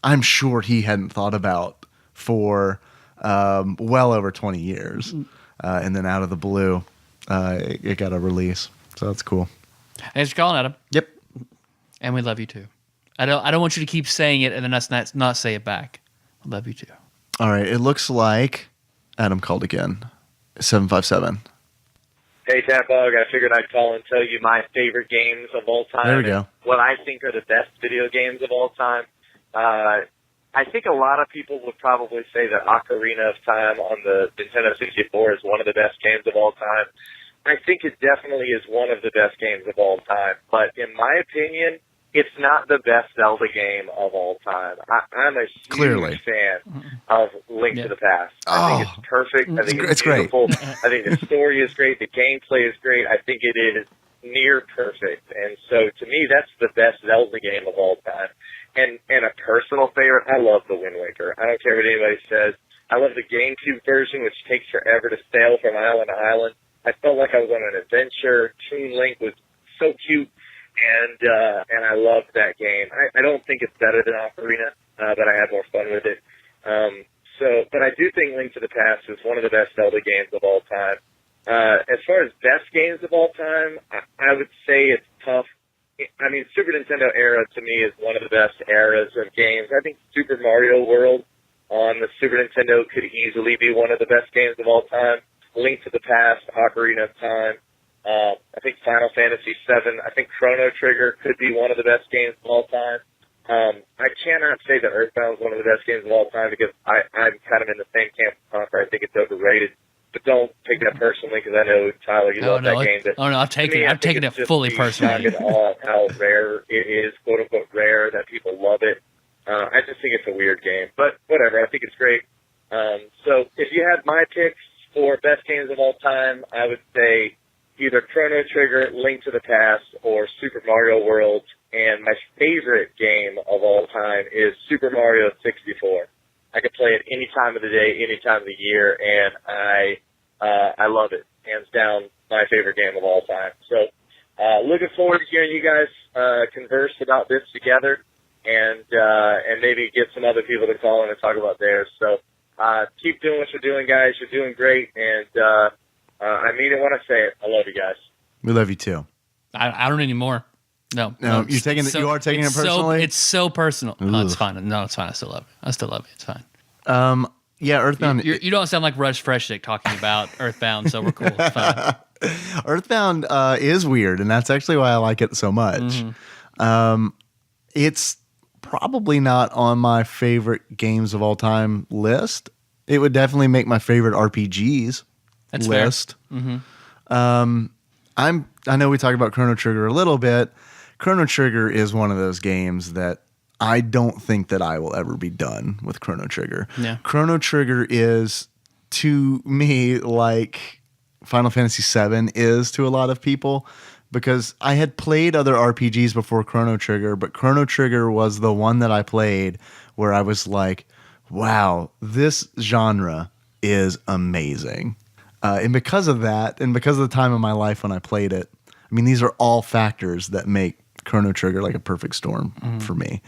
I'm sure he hadn't thought about for well over 20 years. And then out of the blue, it got a release. So that's cool. Thanks for calling, Adam. Yep. And we love you too. I don't want you to keep saying it and then us not say it back. I love you too. All right. It looks like Adam called again. 757. Hey, TADPOG, I figured I'd call and tell you my favorite games of all time. There we go. And what I think are the best video games of all time. I think a lot of people would probably say that Ocarina of Time on the Nintendo 64 is one of the best games of all time. I think it definitely is one of the best games of all time. But in my opinion, it's not the best Zelda game of all time. I'm a huge fan of Link to the Past. I think it's perfect. I think it's beautiful. Great. I think the story is great. The gameplay is great. I think it is near perfect. And so to me, that's the best Zelda game of all time. And a personal favorite, I love the Wind Waker. I don't care what anybody says. I love the GameCube version, which takes forever to sail from island to island. I felt like I was on an adventure. Toon Link was so cute. And I loved that game. I don't think it's better than Ocarina, but I had more fun with it. But I do think Link to the Past is one of the best Zelda games of all time. As far as best games of all time, I would say it's tough. I mean, Super Nintendo era to me is one of the best eras of games. I think Super Mario World on the Super Nintendo could easily be one of the best games of all time. Link to the Past, Ocarina of Time. I think Final Fantasy VII. I think Chrono Trigger could be one of the best games of all time. I cannot say that Earthbound is one of the best games of all time because I'm kind of in the same camp as Conquer. I think it's overrated. But don't take that personally because I know, Tyler, you love that game. But I'm taking it fully personally. How rare it is, quote unquote rare, that people love it. I just think it's a weird game. But whatever, I think it's great. So if you had my picks for best games of all time, I would say either Chrono Trigger, Link to the Past, or Super Mario World. And my favorite game of all time is Super Mario 64. I could play it any time of the day, any time of the year, and I love it. Hands down, my favorite game of all time. So looking forward to hearing you guys converse about this together and maybe get some other people to call in and talk about theirs. So keep doing what you're doing, guys. You're doing great, and I mean it when I say it. I love you guys. We love you too. I don't anymore. No, you are taking it personally. It's so personal. No, it's fine. No, it's fine. I still love it. It's fine. Yeah, Earthbound. You don't sound like Rush Freshdick talking about Earthbound, so we're cool. It's fine. Earthbound is weird, and that's actually why I like it so much. It's probably not on my favorite games of all time list. It would definitely make my favorite RPGs list. I know we talked about Chrono Trigger a little bit. Chrono Trigger is one of those games that I don't think that I will ever be done with Chrono Trigger. Yeah. Chrono Trigger is, to me, like Final Fantasy VII is to a lot of people, because I had played other RPGs before Chrono Trigger, but Chrono Trigger was the one that I played where I was like, wow, this genre is amazing. And because of that, and because of the time of my life when I played it, I mean, these are all factors that make Chrono Trigger like a perfect storm for me.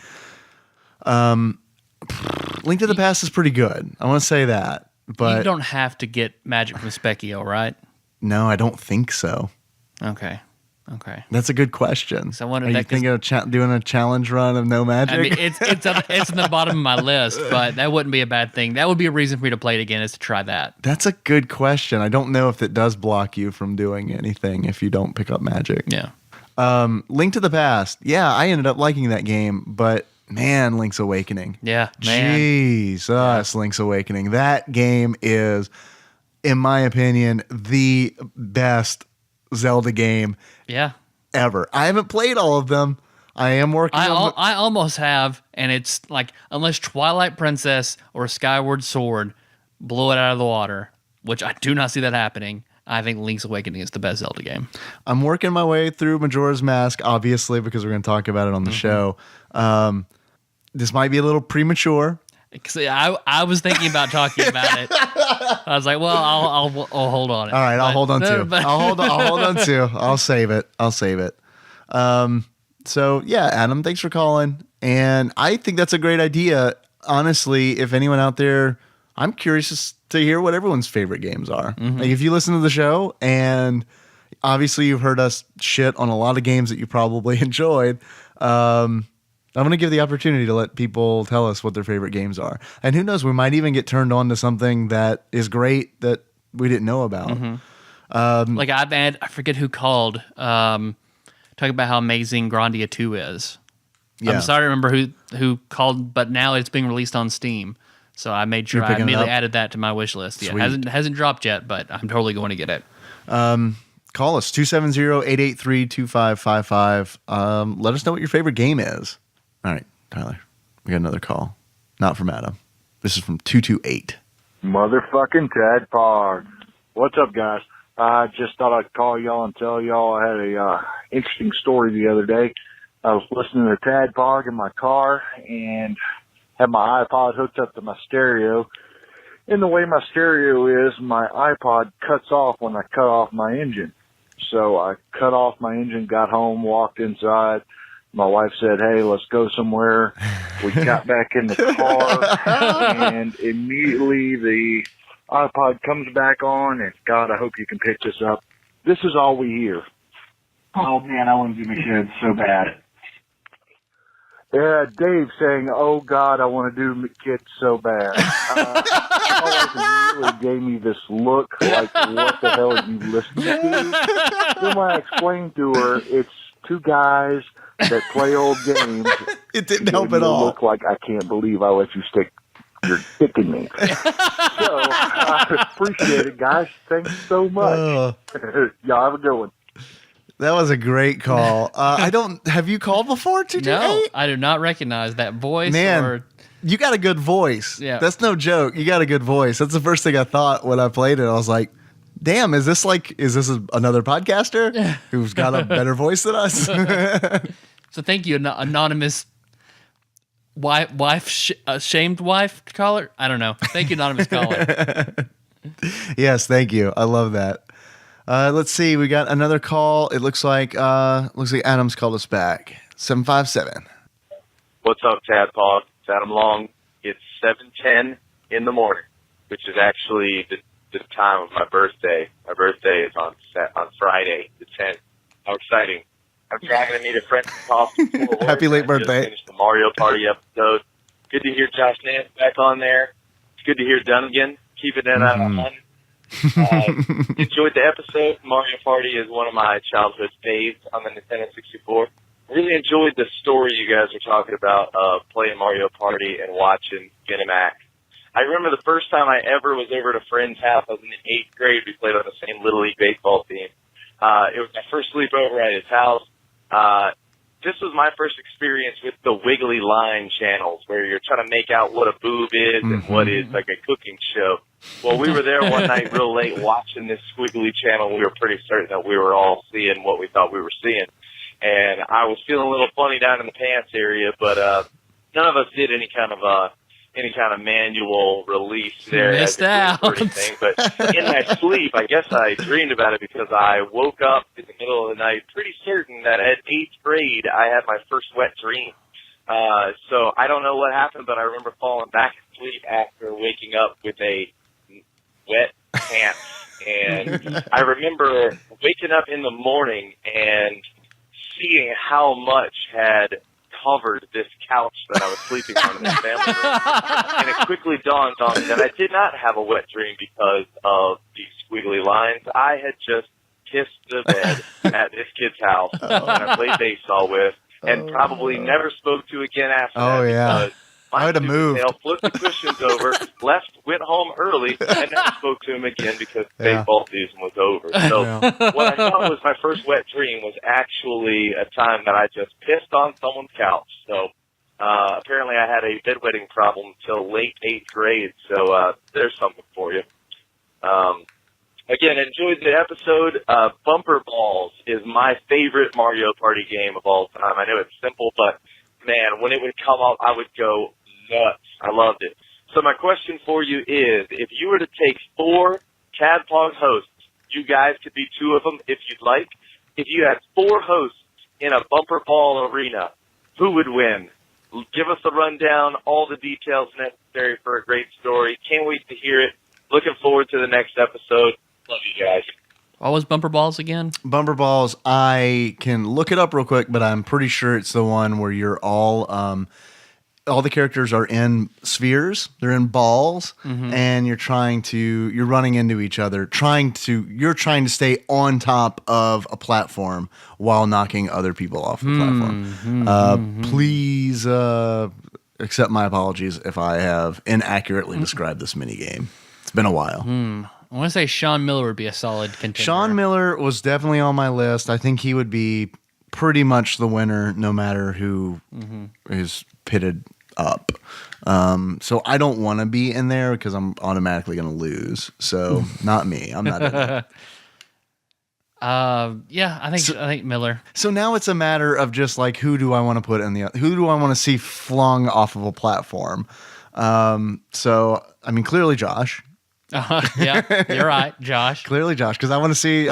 Link to the Past is pretty good. I want to say that. But you don't have to get magic from Specchio, right? No, I don't think so. Okay. That's a good question. So I wonder Are you thinking of doing a challenge run of no magic? I mean, it's in the bottom of my list, but that wouldn't be a bad thing. That would be a reason for me to play it again, is to try that. That's a good question. I don't know if it does block you from doing anything if you don't pick up magic. Yeah. Link to the Past. Yeah, I ended up liking that game, but man, Link's Awakening. Yeah, man. Jesus, Link's Awakening. That game is, in my opinion, the best Zelda game ever. I haven't played all of them. I am working on I almost have, and it's like, unless Twilight Princess or Skyward Sword blow it out of the water, which I do not see that happening, I think Link's Awakening is the best Zelda game. I'm working my way through Majora's Mask, obviously, because we're going to talk about it on the show. this might be a little premature. See, I was thinking about talking about it. I was like, well, I'll hold on. All right, I'll hold on to. I'll hold on to. I'll save it. So yeah, Adam, thanks for calling. And I think that's a great idea. Honestly, if anyone out there, I'm curious to hear what everyone's favorite games are. Mm-hmm. Like if you listen to the show and obviously you've heard us shit on a lot of games that you probably enjoyed. I'm going to give the opportunity to let people tell us what their favorite games are. And who knows, we might even get turned on to something that is great that we didn't know about. Mm-hmm. Like I forget who called, talking about how amazing Grandia 2 is. Yeah. I'm sorry to remember who called, but now it's being released on Steam. So I made sure You're I picking it immediately up? added that to my wish list. Yeah, Sweet. hasn't dropped yet, but I'm totally going to get it. Call us 270-883-2555. Let us know what your favorite game is. All right, Tyler, we got another call. Not from Adam. This is from 228. Motherfucking TADPOG. What's up, guys? I just thought I'd call y'all and tell y'all I had a interesting story the other day. I was listening to TADPOG in my car and had my iPod hooked up to my stereo. And the way my stereo is, my iPod cuts off when I cut off my engine. So I cut off my engine, got home, walked inside. My wife said, hey, let's go somewhere. We got back in the car, and immediately the iPod comes back on, and God, I hope you can pick this up. This is all we hear. Oh, man, I want to do my kids so bad. Yeah, Dave saying, oh, God, I want to do my kids so bad. My wife immediately gave me this look like, what the hell are you listening to? Then when I explained to her, it's two guys that play old games. It didn't help at all. Look like I can't believe I let you stick your dick in me. So I appreciate it, guys. Thanks so much. Y'all have a good one. That was a great call. Have you called before, 228? No, I do not recognize that voice. Man, you got a good voice. Yeah. That's no joke. You got a good voice. That's the first thing I thought when I played it. I was like, damn, is this another podcaster who's got a better voice than us? So thank you, anonymous shamed wife caller. I don't know. Thank you, anonymous caller. Yes, thank you. I love that. Let's see. We got another call. It looks like Adam's called us back. 757. What's up, Tadpog? It's Adam Long. It's 7:10 in the morning, which is actually the time of my birthday. My birthday is on Friday, the 10th. How exciting. I'm driving to meet a friend from Coffee. Happy late birthday. Just finished the Mario Party episode. Good to hear Josh Nance back on there. It's good to hear Dunnigan keeping it out of fun. Enjoyed the episode. Mario Party is one of my childhood faves on the Nintendo 64. Really enjoyed the story you guys were talking about, playing Mario Party and watching Skinamax. I remember the first time I ever was over at a friend's house. I was in the 8th grade. We played on the same Little League baseball team. It was my first sleepover at his house. This was my first experience with the wiggly line channels where you're trying to make out what a boob is and what is like a cooking show. Well, we were there one night real late watching this squiggly channel. We were pretty certain that we were all seeing what we thought we were seeing. And I was feeling a little funny down in the pants area, but none of us did any kind of manual release there. Missed out. Or anything. But in my sleep, I guess I dreamed about it because I woke up in the middle of the night pretty certain that at 8th grade I had my first wet dream. So I don't know what happened, but I remember falling back asleep after waking up with a wet pants. And I remember waking up in the morning and seeing how much had covered this couch that I was sleeping on in the family room. And it quickly dawned on me that I did not have a wet dream because of these squiggly lines. I had just kissed the bed at this kid's house that I played baseball with and probably never spoke to again after that. Yeah. Because I would have moved. Flipped the cushions over, went home early, and never spoke to him again because baseball season was over. So what I thought was my first wet dream was actually a time that I just pissed on someone's couch. So apparently I had a bedwetting problem till late 8th grade. So there's something for you. Again, enjoyed the episode. Bumper Balls is my favorite Mario Party game of all time. I know it's simple, but man, when it would come up, I would go nuts. I loved it. So my question for you is, if you were to take 4 TADPOG hosts, you guys could be 2 of them if you'd like. If you had 4 hosts in a bumper ball arena, who would win? Give us a rundown, all the details necessary for a great story. Can't wait to hear it. Looking forward to the next episode. Love you guys. What was Bumper Balls again? Bumper Balls, I can look it up real quick, but I'm pretty sure it's the one where you're all the characters are in spheres. They're in balls, and you're running into each other, you're trying to stay on top of a platform while knocking other people off the platform. Please accept my apologies if I have inaccurately described this mini game. It's been a while. I want to say Sean Miller would be a solid contender. Sean Miller was definitely on my list. I think he would be pretty much the winner no matter who is pitted up. So I don't want to be in there because I'm automatically going to lose. So not me. I'm not in there. Yeah, I think Miller. So now it's a matter of just like, who do I want to put in who do I want to see flung off of a platform? So, I mean, clearly Josh. Yeah, you're right, Josh. Clearly Josh, because I want to see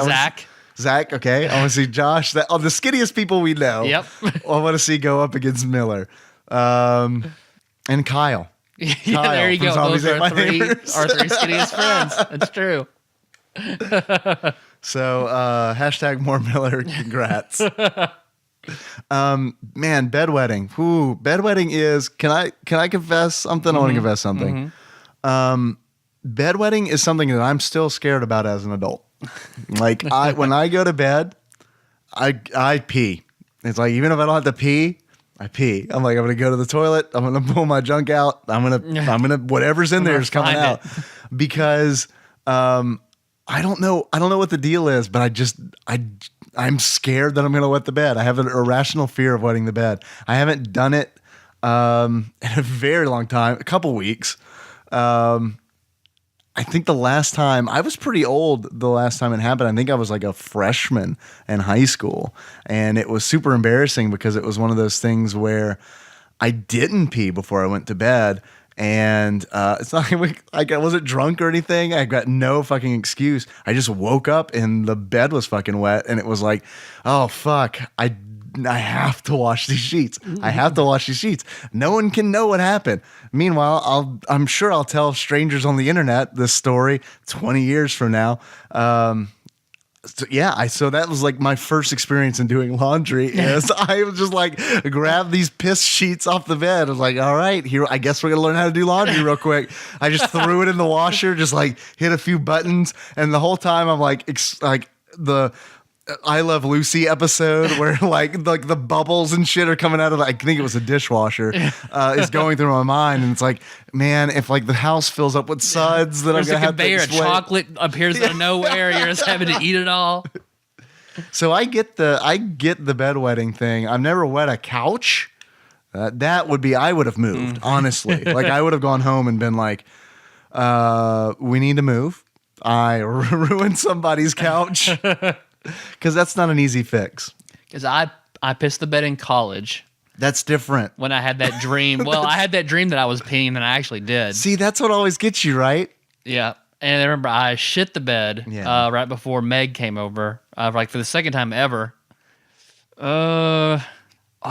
Zach, okay. I want to see Josh, the skinniest people we know. Yep. I want to see go up against Miller. And Kyle. Yeah, Kyle there you from go. Zombies Those Ate are My our 3 Neighbors. skinniest friends. That's true. So hashtag more Miller. Congrats. Man, bedwetting. Ooh, bedwetting is. Can I confess something? I want to confess something. Bedwetting is something that I'm still scared about as an adult. Like when I go to bed, I pee. It's like, even if I don't have to pee, I pee. I'm like, I'm gonna go to the toilet. I'm gonna pull my junk out. I'm gonna whatever's in there is coming out, because I don't know what the deal is, but I'm scared that I'm gonna wet the bed. I have an irrational fear of wetting the bed. I haven't done it in a very long time, a couple weeks. I think the last time, I was pretty old the last time it happened. I think I was like a freshman in high school, and it was super embarrassing because it was one of those things where I didn't pee before I went to bed, and it's not like I wasn't drunk or anything. I got no fucking excuse. I just woke up and the bed was fucking wet, and it was like, oh fuck, I have to wash these sheets. I have to wash these sheets. No one can know what happened. Meanwhile, I'm sure I'll tell strangers on the internet this story 20 years from now. So that was like my first experience in doing laundry. Is I was just like, grab these piss sheets off the bed. I was like, all right, here, I guess we're gonna learn how to do laundry real quick. I just threw it in the washer, just like hit a few buttons, and the whole time I'm like the I Love Lucy episode where like the bubbles and shit are coming out of, I think it was a dishwasher, is going through my mind, and it's like, man, if like the house fills up with suds, then I'm gonna have to conveyor of explain. chocolate appears out of nowhere. You're just having to eat it all. So I get the bedwetting thing. I've never wet a couch. That would be, I would have moved, honestly. Like I would have gone home and been like, we need to move. I ruined somebody's couch. Because that's not an easy fix. Because I pissed the bed in college. That's different. When I had that dream. Well, I had that dream that I was peeing, and I actually did. See, that's what always gets you, right? Yeah. And I remember I shit the bed right before Meg came over, like for the second time ever. I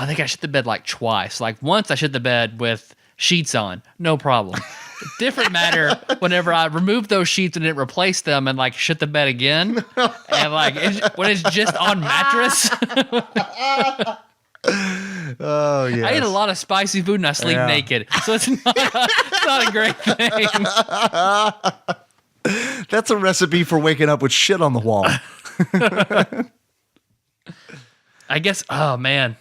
think I shit the bed like twice. Like once I shit the bed with sheets on, no problem. Different matter whenever I removed those sheets and didn't replace them and like shit the bed again, and like when it's just on mattress. Oh yeah. I eat a lot of spicy food and I sleep naked, so it's not a great thing. That's a recipe for waking up with shit on the wall. I guess. Oh man.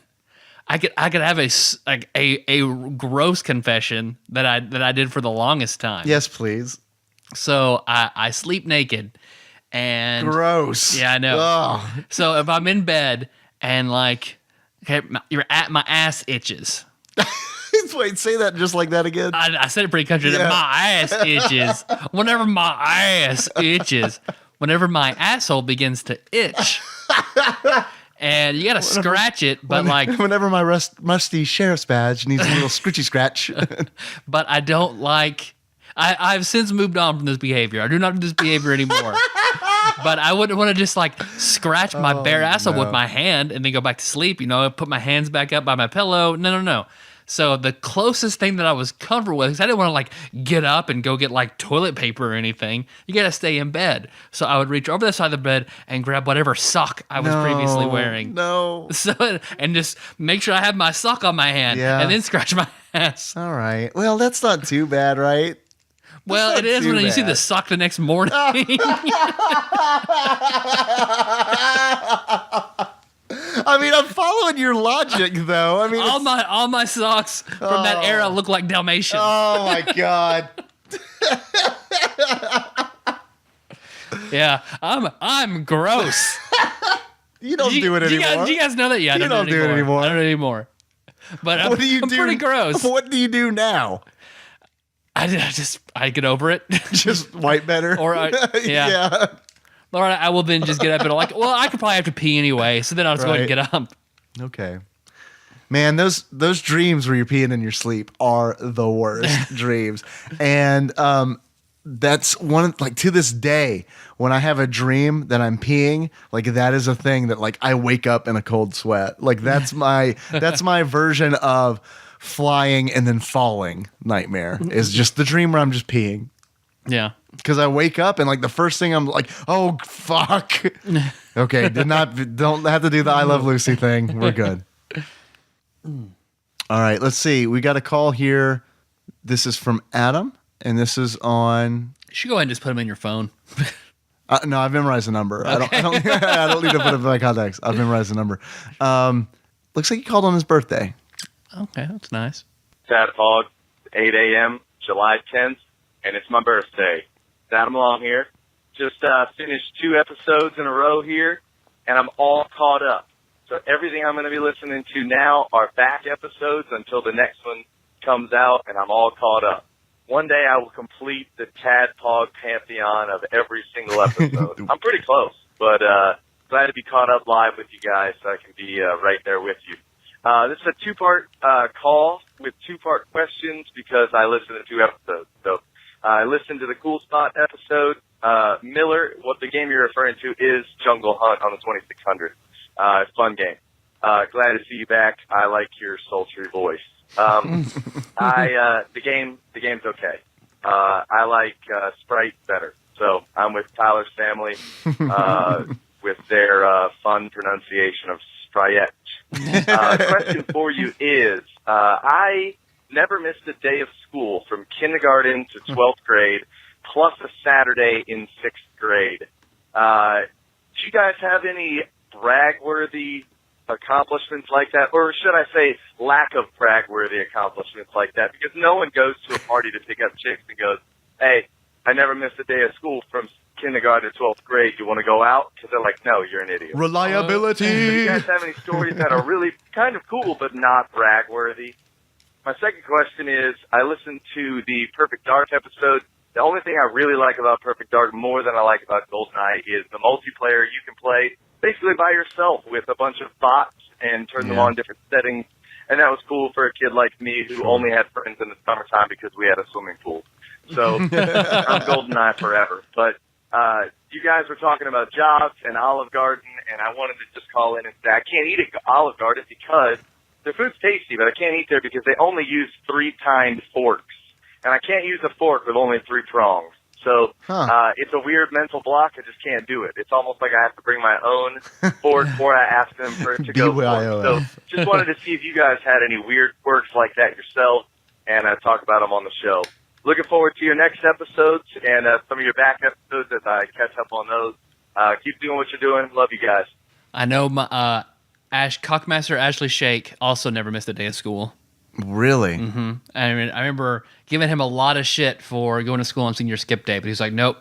I could have a gross confession that I did for the longest time. Yes, please. So I sleep naked, and gross. Yeah, I know. Ugh. So if I'm in bed and like, okay, my ass itches. Wait, say that just like that again. I said it pretty country. Yeah. My ass itches. Whenever my ass itches, whenever my asshole begins to itch. and you got to scratch it, but whenever my musty sheriff's badge needs a little scritchy scratch. but I don't like. I've since moved on from this behavior. I do not do this behavior anymore. But I wouldn't want to just like scratch my bare ass up with my hand and then go back to sleep. Put my hands back up by my pillow. No. So the closest thing that I was comfortable with, because I didn't want to like get up and go get like toilet paper or anything. You got to stay in bed. So I would reach over the side of the bed and grab whatever sock I was previously wearing. No. So and just make sure I have my sock on my hand and then scratch my ass. All right. Well, that's not too bad, right? Well, it is when you see the sock the next morning. I mean, I'm following your logic, though. I mean, all my socks from that era look like Dalmatians. Oh my god. Yeah, I'm gross. You don't do it anymore. Do you guys know that? Yeah, I don't do it anymore. I don't do it anymore. But I'm pretty gross. What do you do now? I get over it. Just wipe better? Or yeah. Or I will then just get up and I could probably have to pee anyway, so then I'll just go ahead and get up. Okay. Man, those dreams where you're peeing in your sleep are the worst dreams. And that's one, like, to this day, when I have a dream that I'm peeing, like, that is a thing that, like, I wake up in a cold sweat. Like, that's my version of flying and then falling nightmare, is just the dream where I'm just peeing. Yeah. Because I wake up and like the first thing I'm like, oh fuck. Okay, don't have to do the I Love Lucy thing. We're good. All right, let's see. We got a call here. This is from Adam, and this is on. You should go ahead and just put him in your phone. No, I've memorized the number. Okay. I don't need to put it in my contacts. I've memorized the number. Looks like he called on his birthday. Okay, that's nice. TADPOG, 8 a.m., July 10th, and it's my birthday. Adam Long here. Just finished 2 episodes in a row here, and I'm all caught up. So everything I'm going to be listening to now are back episodes until the next one comes out, and I'm all caught up. One day I will complete the TADPOG pantheon of every single episode. I'm pretty close, but glad to be caught up live with you guys so I can be right there with you. This is a 2-part call with 2-part questions because I listened to 2 episodes. So I listened to the Cool Spot episode. Miller, what the game you're referring to is Jungle Hunt on the 2600. Fun game. Glad to see you back. I like your sultry voice. The game's okay. I like Sprite better. So I'm with Tyler's family with their fun pronunciation of Sprite. Question for you is, I never missed a day of school from kindergarten to 12th grade, plus a Saturday in 6th grade. Do you guys have any brag-worthy accomplishments like that? Or should I say lack of brag-worthy accomplishments like that? Because no one goes to a party to pick up chicks and goes, hey, I never missed a day of school from kindergarten to 12th grade. You want to go out? Because they're like, no, you're an idiot. Reliability. Do you guys have any stories that are really kind of cool but not brag-worthy? My second question is, I listened to the Perfect Dark episode. The only thing I really like about Perfect Dark more than I like about GoldenEye is the multiplayer you can play basically by yourself with a bunch of bots and turn them on different settings. And that was cool for a kid like me who only had friends in the summertime because we had a swimming pool. So I'm GoldenEye forever. But you guys were talking about jobs and Olive Garden, and I wanted to just call in and say I can't eat at Olive Garden because their food's tasty, but I can't eat there because they only use 3-tined forks. And I can't use a fork with only 3 prongs. So it's a weird mental block. I just can't do it. It's almost like I have to bring my own fork before I ask them for it to go fork. So just wanted to see if you guys had any weird quirks like that yourself and talk about them on the show. Looking forward to your next episodes and some of your back episodes as I catch up on those. Keep doing what you're doing. Love you guys. I know my Cockmaster Ashley Shake also never missed a day of school. Really? Mm-hmm. I mean, I remember giving him a lot of shit for going to school on senior skip day, but he's like, nope,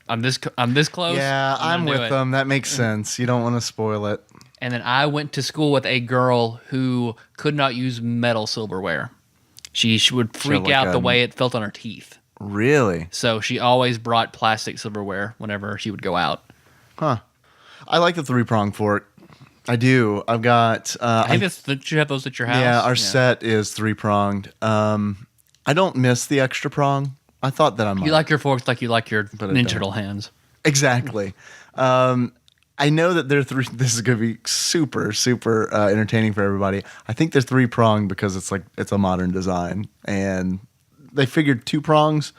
I'm this close. Yeah, I'm with them. That makes sense. You don't want to spoil it. And then I went to school with a girl who could not use metal silverware. She would freak out the way it felt on her teeth. Really? So she always brought plastic silverware whenever she would go out. Huh. I like the 3-prong fork. I do. I've got. I think you have those at your house. Yeah, our set is 3-pronged. I don't miss the extra prong. I thought that I might. You like your forks like you like your I Ninja don't. Turtle hands. Exactly. I know that they're three. This is going to be super, super entertaining for everybody. I think they're 3-pronged because it's a modern design, and they figured 2 prongs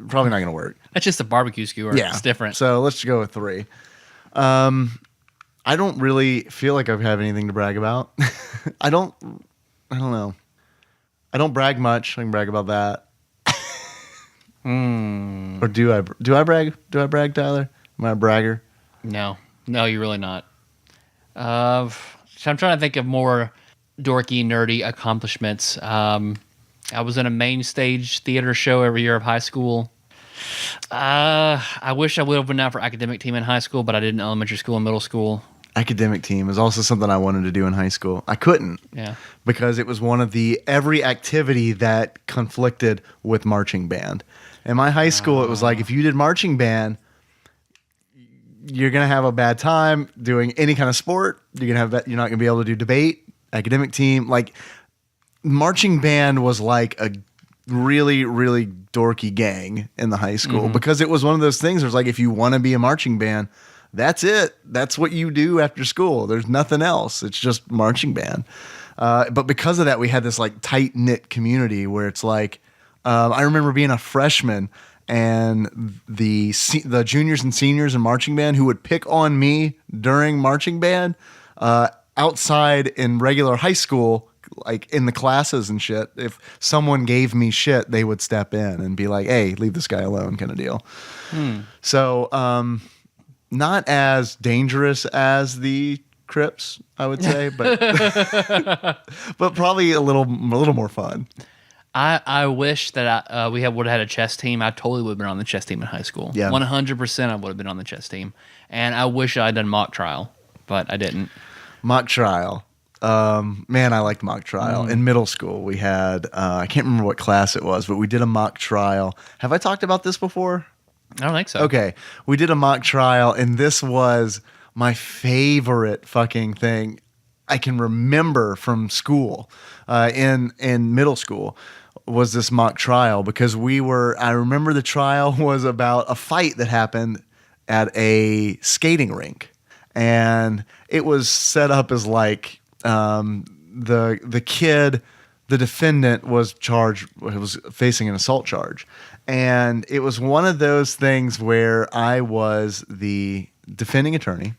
probably not going to work. That's just a barbecue skewer. Yeah, It's different. So let's go with 3. I don't really feel like I have anything to brag about. I don't know. I don't brag much. I can brag about that. Or do I? Do I brag? Do I brag, Tyler? Am I a bragger? No, you're really not. So I'm trying to think of more dorky, nerdy accomplishments. I was in a main stage theater show every year of high school. I wish I would have been out for academic team in high school, but I did in elementary school and middle school. Academic team is also something I wanted to do in high school. I couldn't. Yeah. Because it was one of every activity that conflicted with marching band. In my high school, it was like, if you did marching band, you're going to have a bad time doing any kind of sport. You're not going to be able to do debate, academic team. Like, marching band was like a really, really dorky gang in the high school because it was one of those things where it's like, if you want to be a marching band, that's it. That's what you do after school. There's nothing else. It's just marching band. But because of that, we had this like tight knit community where it's like, I remember being a freshman and the juniors and seniors in marching band who would pick on me during marching band outside in regular high school, like in the classes and shit. If someone gave me shit, they would step in and be like, "Hey, leave this guy alone," kind of deal. So, not as dangerous as the Crips, I would say, but but probably a little more fun. I wish that we would have had a chess team. I totally would have been on the chess team in high school. Yeah. 100% I would have been on the chess team. And I wish I had done mock trial, but I didn't. Mock trial. Man, I liked mock trial. In middle school, we had, I can't remember what class it was, but we did a mock trial. Have I talked about this before? I don't think so. Okay. We did a mock trial, and this was my favorite fucking thing I can remember from school, in middle school, was this mock trial because I remember the trial was about a fight that happened at a skating rink. And it was set up as like, the kid, the defendant was facing an assault charge. And it was one of those things where I was the defending attorney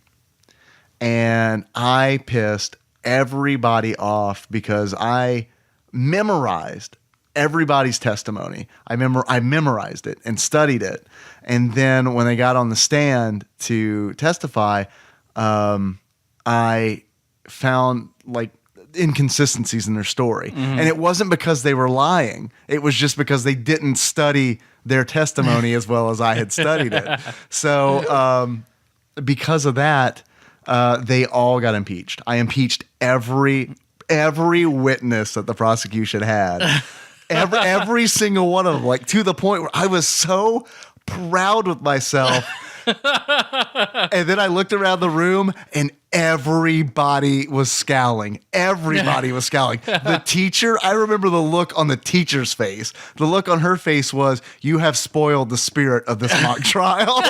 and I pissed everybody off because I memorized everybody's testimony. I memorized it and studied it. And then when they got on the stand to testify, I found like inconsistencies in their story. And it wasn't because they were lying. It was just because they didn't study their testimony as well as I had studied it. So because of that, they all got impeached. I impeached every witness that the prosecution had. Every single one of them, like to the point where I was so proud with myself. And then I looked around the room and everybody was scowling. Everybody was scowling. The teacher, I remember the look on the teacher's face. The look on her face was, "You have spoiled the spirit of this mock trial."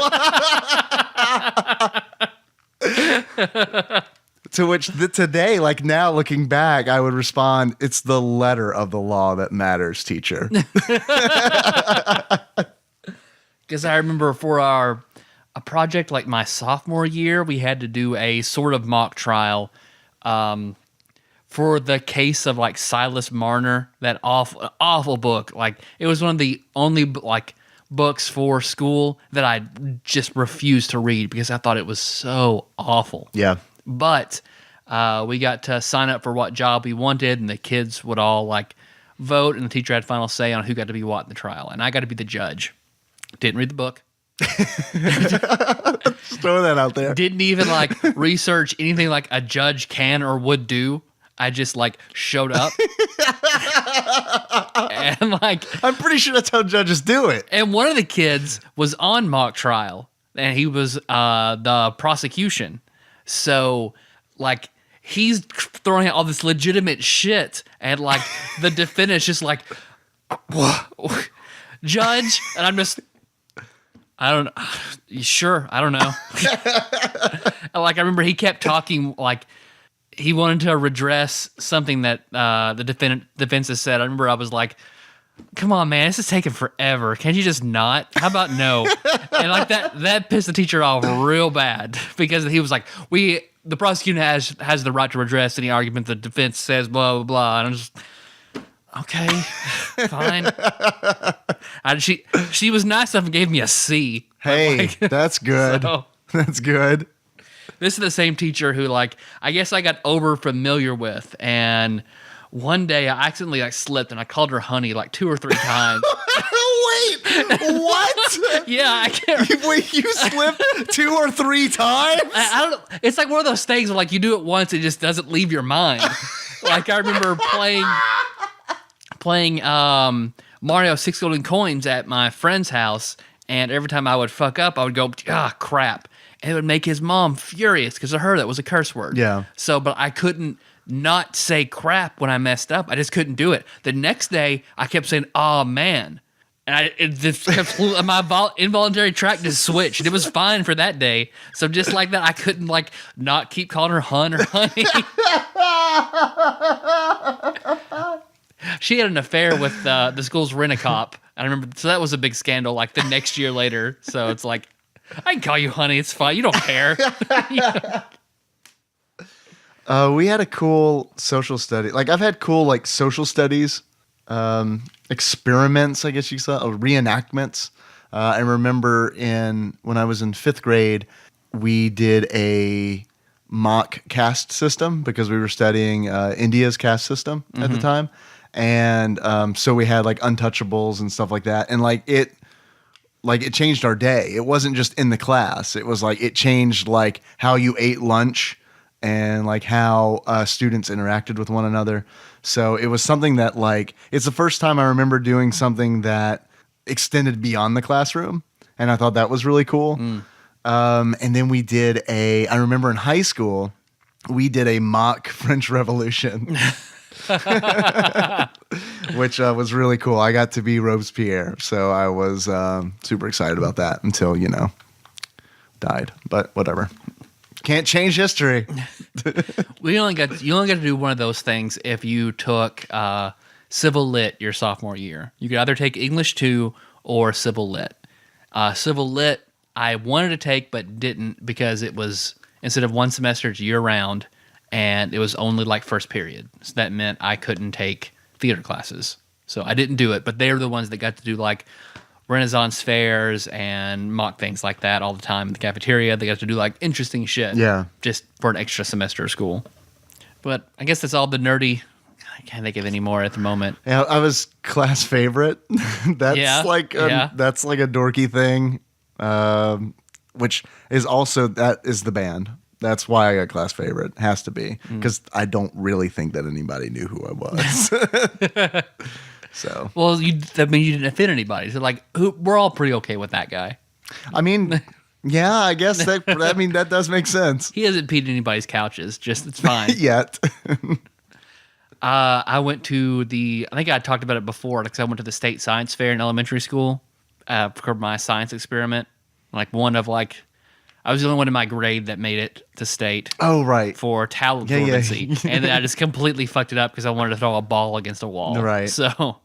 To which today, like now looking back, I would respond, "It's the letter of the law that matters, teacher." Because I remember for a project like my sophomore year, we had to do a sort of mock trial for the case of like Silas Marner, that awful book. Like it was one of the only like books for school that I just refused to read because I thought it was so awful. Yeah. But we got to sign up for what job we wanted, and the kids would all like vote, and the teacher had final say on who got to be what in the trial. And I got to be the judge. Didn't read the book. Just throw that out there. Didn't even like research anything like a judge can or would do. I just like showed up. And like I'm pretty sure that's how judges do it. And one of the kids was on mock trial, and he was the prosecution. So like he's throwing out all this legitimate shit, and like the defendant's just like, Judge, and I'm just, I don't know. Sure, I don't know. Like I remember he kept talking like he wanted to redress something that the defense has said. I remember I was like, come on, man, this is taking forever. Can't you just not? How about no? And like that pissed the teacher off real bad because he was like, the prosecutor has the right to redress any argument the defense says, blah, blah, blah. And I'm just, okay, fine. She was nice enough and gave me a C. Hey, like, that's good. So, that's good. this is the same teacher who, like, I guess I got over familiar with, and one day I accidentally like slipped and I called her honey like 2 or 3 times. Wait, what? Yeah, I can't. Wait, you slipped 2 or 3 times? I don't know. It's like one of those things where like you do it once, it just doesn't leave your mind. Like I remember playing Mario 6 Golden Coins at my friend's house, and every time I would fuck up, I would go, crap. And it would make his mom furious because to her that was a curse word. Yeah. So, but I couldn't not say crap when I messed up. I just couldn't do it. The next day, I kept saying, "Oh man," and my involuntary track just switched. And it was fine for that day. So just like that, I couldn't like not keep calling her hun or honey. She had an affair with the school's rent-a-cop. I remember, so that was a big scandal. Like the next year later, so it's like, I can call you honey. It's fine. You don't care. We had a cool social study. Like I've had cool like social studies experiments, I guess you could say, reenactments. I remember when I was in 5th grade, we did a mock caste system because we were studying India's caste system at the time. And so we had like untouchables and stuff like that. And it changed our day. It wasn't just in the class. It was like it changed like how you ate lunch and like how students interacted with one another. So it was something that like, it's the first time I remember doing something that extended beyond the classroom. And I thought that was really cool. And then we did I remember in high school, we did a mock French Revolution, which was really cool. I got to be Robespierre. So I was super excited about that until, died, but whatever. Can't change history. You only got to do one of those things if you took Civil Lit your sophomore year. You could either take English 2 or Civil Lit. Civil Lit I wanted to take but didn't because it was, instead of one semester, it's year-round, and it was only like first period. So that meant I couldn't take theater classes. So I didn't do it, but they were the ones that got to do like Renaissance fairs and mock things like that all the time in the cafeteria. They got to do like interesting shit. Yeah. Just for an extra semester of school. But I guess that's all the nerdy. I can't think of any more at the moment. Yeah, I was class favorite. That's like a dorky thing, which is also, that is the band. That's why I got class favorite. Has to be because I don't really think that anybody knew who I was. So, well, you didn't offend anybody. So, like, we're all pretty okay with that guy. I mean, yeah, I guess that does make sense. He hasn't peed anybody's couches. Just it's fine yet. I went to I think I talked about it before because I went to the state science fair in elementary school for my science experiment. Like I was the only one in my grade that made it to state. Oh, right. For talent fluency. And then I just completely fucked it up because I wanted to throw a ball against a wall. Right. So,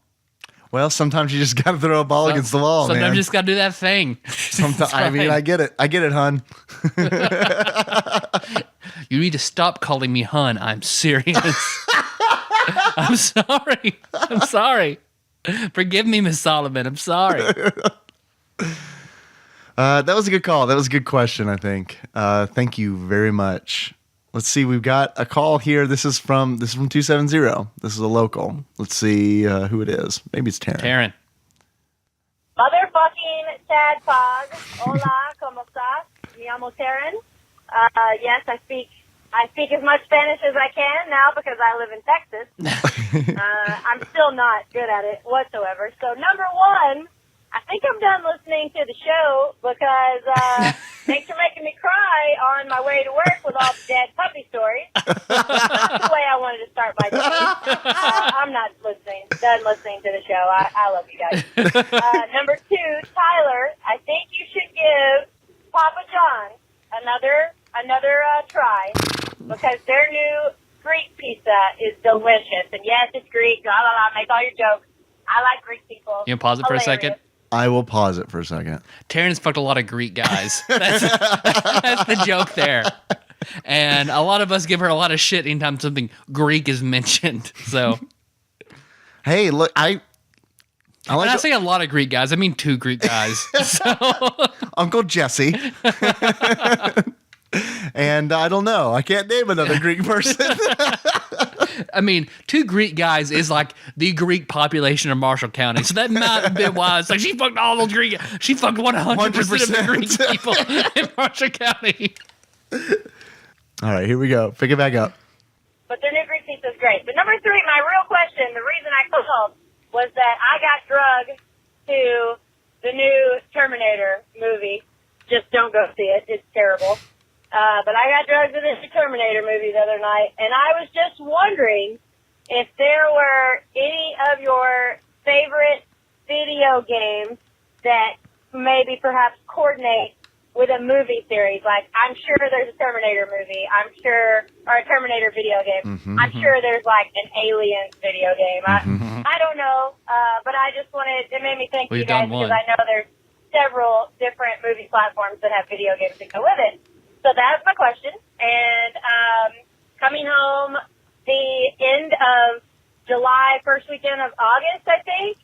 well, sometimes you just got to throw a ball against the wall, sometimes man. you just got to do that thing. I mean, I get it. I get it, hun. You need to stop calling me hun. I'm serious. I'm sorry. I'm sorry. Forgive me, Miss Solomon. I'm sorry. That was a good call. That was a good question, I think. Thank you very much. Let's see. We've got a call here. This is from 270. This is a local. Let's see who it is. Maybe it's Taryn. Taryn. Motherfucking TADPOG. Hola, ¿cómo estás? Me llamo Taryn. Yes, I speak as much Spanish as I can now because I live in Texas. I'm still not good at it whatsoever. So number one, I think I'm done listening to the show because thanks for making me cry on my way to work with all the dead puppy stories. start my day. I'm not done listening to the show. I love you guys. Number 2, Tyler, I think you should give Papa John another try because their new Greek pizza is delicious. And yes, it's Greek. Blah, blah, blah. Make all your jokes. I like Greek people. You want to pause it for a second? I will pause it for a second. Taryn's fucked a lot of Greek guys. That's the joke there. And a lot of us give her a lot of shit anytime something Greek is mentioned. So, hey, look, I when I say a lot of Greek guys, I mean 2 Greek guys. So. Uncle Jesse. And I don't know. I can't name another Greek person. I mean, 2 Greek guys is like the Greek population of Marshall County. So that might have been why it's like she fucked all those Greek. She fucked 100% of the Greek people in Marshall County. All right, here we go. Pick it back up. But their new Greek pizza is great. But number 3, my real question, the reason I called was that I got drugged to the new Terminator movie. Just don't go see it. It's terrible. But I got drugged to the Terminator movie the other night, and I was just wondering if there were any of your favorite video games that maybe perhaps coordinate with a movie series. Like, I'm sure there's a Terminator movie. Or a Terminator video game. I'm sure there's like an Aliens video game. I don't know, but I just wanted, it made me think of you guys because I know there's several different movie platforms that have video games that go with it. So that's my question. And coming home the end of July, first weekend of August, I think.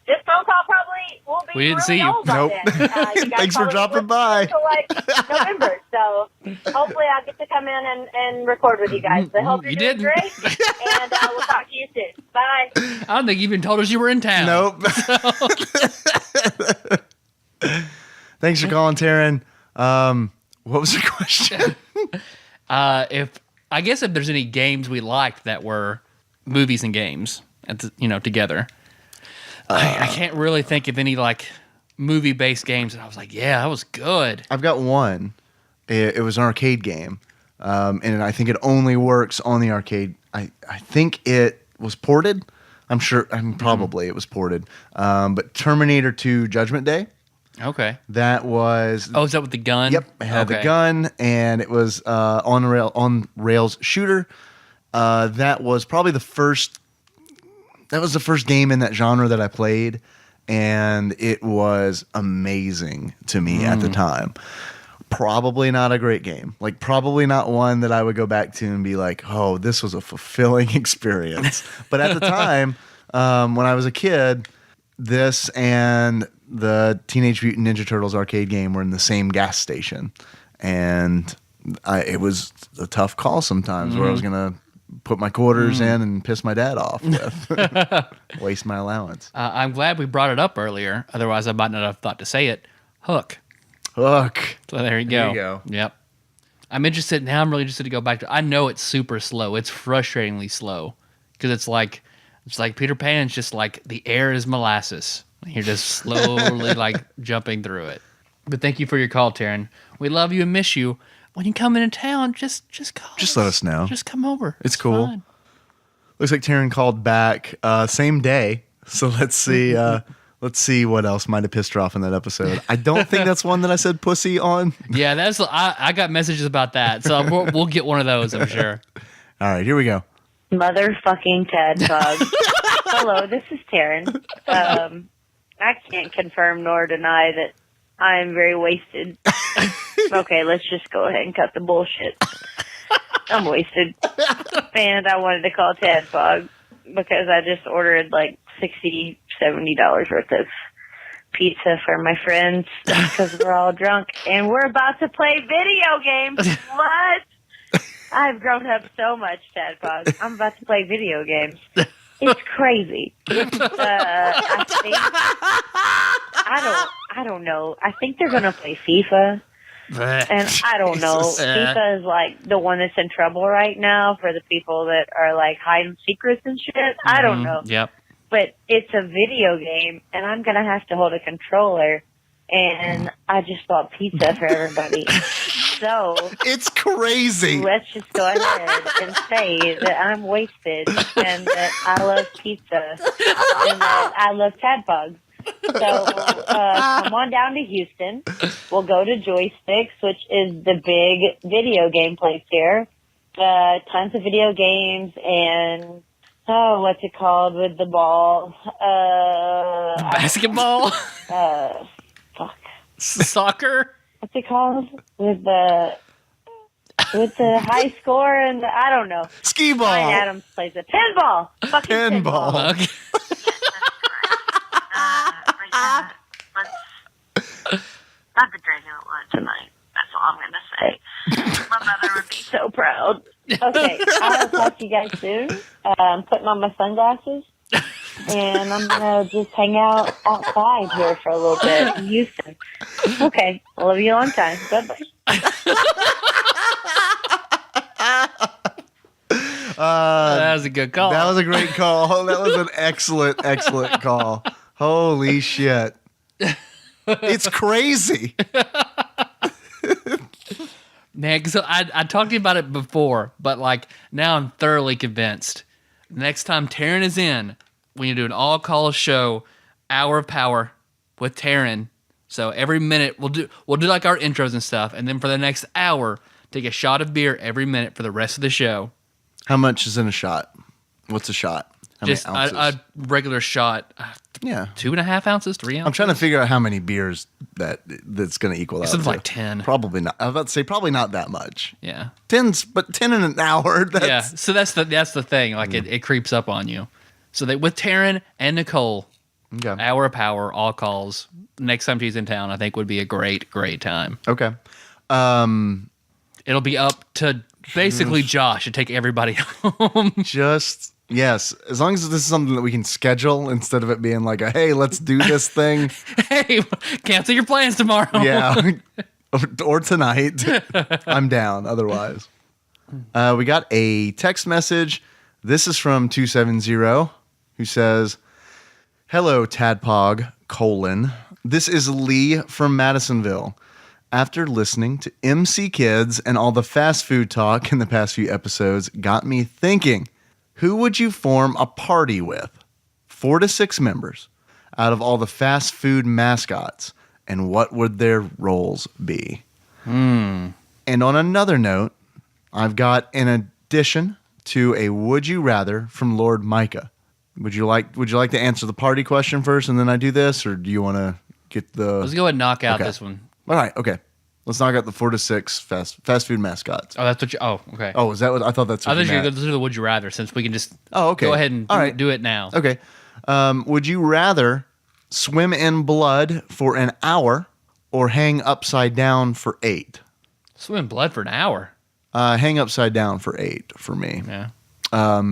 This phone call probably will be we didn't really see you. old by Nope. then. Thanks for dropping by. Until like November. So hopefully I'll get to come in and record with you guys. I hope you're doing great. And we'll talk to you soon. Bye. I don't think you even told us you were in town. Nope. Thanks for calling, Taryn. What was your question? I guess if there's any games we liked that were movies and games, together. I can't really think of any like movie-based games that I was like, yeah, that was good. I've got one. It was an arcade game, and I think it only works on the arcade. I think it was ported. I'm sure. Probably it was ported. But Terminator 2: Judgment Day. Okay. That was. Oh, is that with the gun? Yep, it had the gun, and it was on rails shooter. That was probably the first. That was the first game in that genre that I played, and it was amazing to me at the time. Probably not a great game. Like, probably not one that I would go back to and be like, oh, this was a fulfilling experience. But at the time, when I was a kid, this and the Teenage Mutant Ninja Turtles arcade game were in the same gas station. And it was a tough call sometimes where I was going to put my quarters in and piss my dad off with. Waste my allowance. I'm glad we brought it up earlier. Otherwise, I might not have thought to say it. Hook. So there you go. There you go. Yep. I'm interested now. I'm really interested to go back to. I know it's super slow. It's frustratingly slow because it's like Peter Pan's just like the air is molasses. You're just slowly like jumping through it. But thank you for your call, Taryn. We love you and miss you. When you come into town, just call. Just let us know. Just come over. It's cool. Fine. Looks like Taryn called back same day. So let's see. Let's see what else might have pissed her off in that episode. I don't think that's one that I said pussy on. Yeah, that's. I got messages about that, so we'll get one of those, I'm sure. All right, here we go. Motherfucking TADPOG. Hello, this is Taryn. I can't confirm nor deny that I'm very wasted. Okay, let's just go ahead and cut the bullshit. I'm wasted. And I wanted to call TADPOG because I just ordered like $60, $70 worth of pizza for my friends because we're all drunk and we're about to play video games. What? I've grown up so much, TADPOG. I'm about to play video games. It's crazy. It's, I don't know. I think they're gonna play FIFA. And I don't know. FIFA is like the one that's in trouble right now for the people that are like hiding secrets and shit. I don't know. Yep. But it's a video game, and I'm gonna have to hold a controller. And I just bought pizza for everybody. So It's crazy. let's just go ahead and say that I'm wasted and that I love pizza and that I love Tadpogs. So come on down to Houston. We'll go to Joysticks, which is the big video game place here. Tons of video games and, what's it called with the ball? Basketball? Fuck. Soccer? What's it called? With the high score and I don't know. Skee ball. Brian Adams plays a pinball. Fucking pinball. Okay. I've been drinking a lot tonight. That's all I'm going to say. My mother would be so proud. Okay, I'll talk to you guys soon. I'm putting on my sunglasses, and I'm going to just hang out outside here for a little bit in Houston. Okay, I love you a long time. Bye-bye. That was a good call. That was a great call. That was an excellent, excellent call. Holy shit. It's crazy. Man, so I talked to you about it before, but like now I'm thoroughly convinced. Next time Taryn is in, we need to do an all-call show, Hour of Power with Taryn. So every minute we'll do like our intros and stuff, and then for the next hour, take a shot of beer every minute for the rest of the show. How much is in a shot? What's a shot? How Just many ounces? a regular shot. Yeah. 2.5 ounces, 3 ounces. I'm trying to figure out how many beers that's going to equal out. Something to. like 10. Probably not. I was about to say probably not that much. Yeah. 10 in an hour. That's, Yeah. So that's the thing. Like it creeps up on you. So that with Taryn and Nicole, Okay. Hour of Power, all calls. Next time she's in town, I think would be a great, great time. Okay. It'll be up to basically Josh to take everybody home. Just yes, as long as this is something that we can schedule instead of it being like a hey, let's do this thing. Hey, cancel your plans tomorrow. Yeah. or tonight. I'm down otherwise. We got a text message. This is from 270 who says, "Hello, Tadpog, : This is Lee from Madisonville. After listening to MC Kids and all the fast food talk in the past few episodes got me thinking, who would you form a party with? 4 to 6 members out of all the fast food mascots, and what would their roles be?" And on another note, I've got an addition to a would you rather from Lord Micah. Would you like to answer the party question first and then I do this, or do you want to get the Let's go ahead and knock out Okay. this one. All right, okay. Let's knock out the 4 to 6 fast food mascots. Oh, that's what you. Oh, okay. Oh, is that what I thought that's I what thought you you were meant. going to do the Would You Rather since we can just Okay. go ahead and All right. do it now. Okay. Would you rather swim in blood for an hour or hang upside down for 8? Swim in blood for an hour. Hang upside down for 8 for me. Yeah.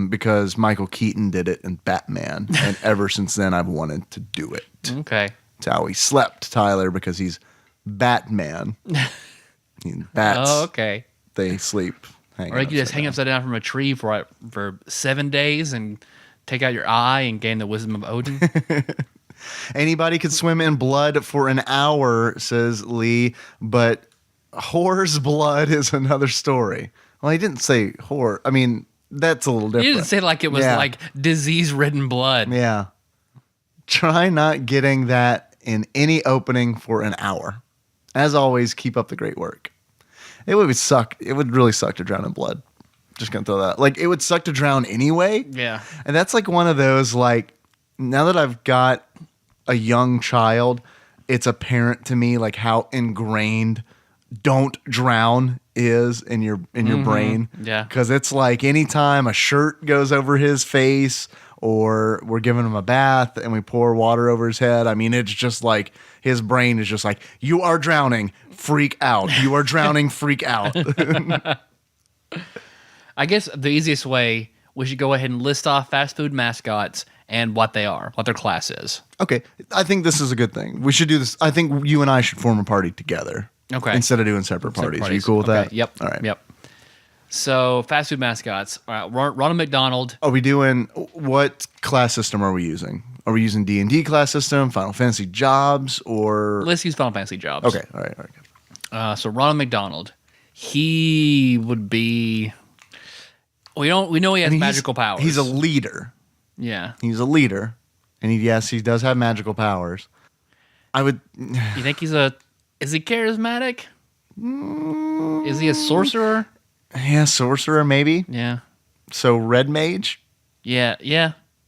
Because Michael Keaton did it in Batman, and ever since then I've wanted to do it. Okay. It's how he slept, Tyler, because he's Batman. Bats, Oh, okay. they sleep. Or you could just hang upside down from a tree for 7 days and take out your eye and gain the wisdom of Odin. Anybody could swim in blood for an hour, says Lee, but whore's blood is another story. Well, he didn't say whore. I mean, that's a little different. You didn't say like it was Yeah. like disease-ridden blood. Yeah. Try not getting that in any opening for an hour. As always, keep up the great work. It would suck. It would really suck to drown in blood. Just gonna throw that. Like, it would suck to drown anyway. Yeah. And that's like one of those, like, now that I've got a young child, it's apparent to me like how ingrained don't drown is in your brain. Yeah. Because it's like anytime a shirt goes over his face or we're giving him a bath and we pour water over his head, I mean, it's just like his brain is just like, you are drowning, freak out. You are drowning, freak out. I guess the easiest way, we should go ahead and list off fast food mascots and what they are, what their class is. Okay. I think this is a good thing. We should do this. I think you and I should form a party together. Okay. Instead of doing separate parties. Are you cool with Okay, that? Yep. All right. Yep. So fast food mascots. All right, Ronald McDonald. Are we doing, what class system are we using? Are we using D&D class system, Final Fantasy Jobs, or? Let's use Final Fantasy Jobs. Okay. All right. So Ronald McDonald. He would be. We know he has magical powers. He's a leader. Yeah. He's a leader, and he does have magical powers. I would. You think is he charismatic? Is he a sorcerer? Yeah, sorcerer maybe. Yeah. So red mage, Yeah.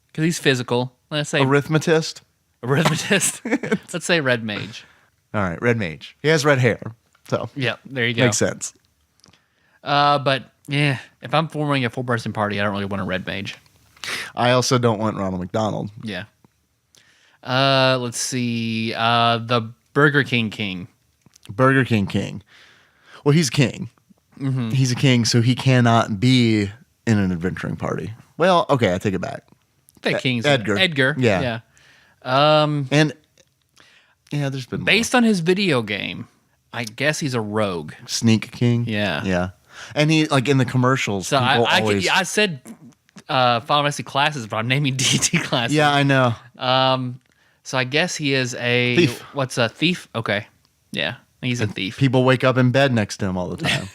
Because he's physical. Let's say arithmetist. Let's say red mage. All right, red mage. He has red hair, so Yeah, there you go. makes sense. But yeah, if I'm forming a 4-person party, I don't really want a red mage. I also don't want Ronald McDonald. Yeah. Let's see. The Burger King. Burger King. Well, he's king. Mm-hmm. He's a king, so he cannot be in an adventuring party. Well, okay, I take it back. That King's Edgar. Yeah. And yeah, there's been Based on his video game, I guess he's a rogue. Sneak King. Yeah. And he like in the commercials. So people I always. I said Final Fantasy classes, but I'm naming D&D classes. Yeah, I know. So I guess he is a Thief. What's a thief? Okay. Yeah, he's a thief. People wake up in bed next to him all the time.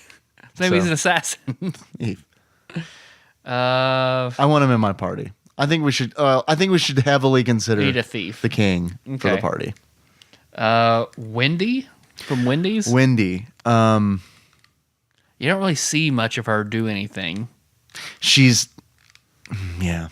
Maybe he's so- an assassin. Thief. I I want him in my party. I think we should. I think we should heavily consider need a thief. the king for the Okay. party. Wendy from Wendy's. Wendy. You don't really see much of her do anything. She's. Yeah.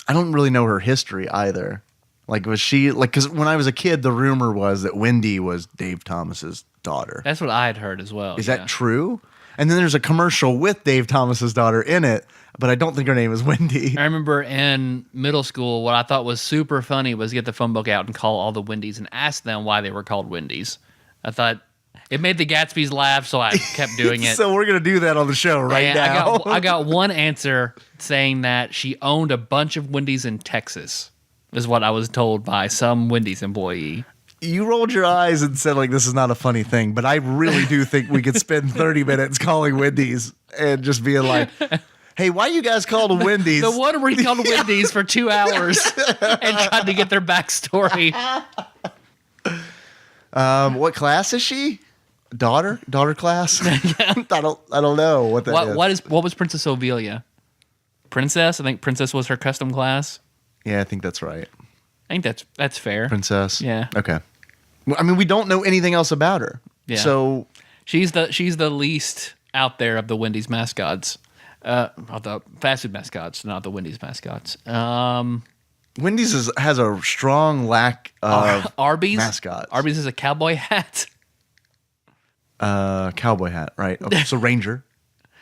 I don't really know her history either. Like, was she like? Because when I was a kid, the rumor was that Wendy was Dave Thomas's daughter. That's what I had heard as well. Is yeah. that true? And then there's a commercial with Dave Thomas's daughter in it, but I don't think her name is Wendy. I remember in middle school, what I thought was super funny was get the phone book out and call all the Wendy's and ask them why they were called Wendy's. I thought it made the Gatsby's laugh, so I kept doing it. So we're gonna do that on the show right And now. I got one answer saying that she owned a bunch of Wendy's in Texas, is what I was told by some Wendy's employee. You rolled your eyes and said like this is not a funny thing, but I really do think we could spend 30 minutes calling Wendy's and just being like, "Hey, why you guys called Wendy's?" The one where he called Wendy's for 2 hours and tried to get their backstory. What class is she? Daughter class? I don't know what that is. What was Princess Ophelia? Princess? I think Princess was her custom class. Yeah, I think that's right. I think that's fair. Princess. Yeah. Okay. Well, I mean, we don't know anything else about her. Yeah. So She's the least out there of the Wendy's mascots. Of the fast food mascots, not the Wendy's mascots. Wendy's has a strong lack of Arby's mascots. Arby's is a cowboy hat. Cowboy hat, right? Okay, so Ranger.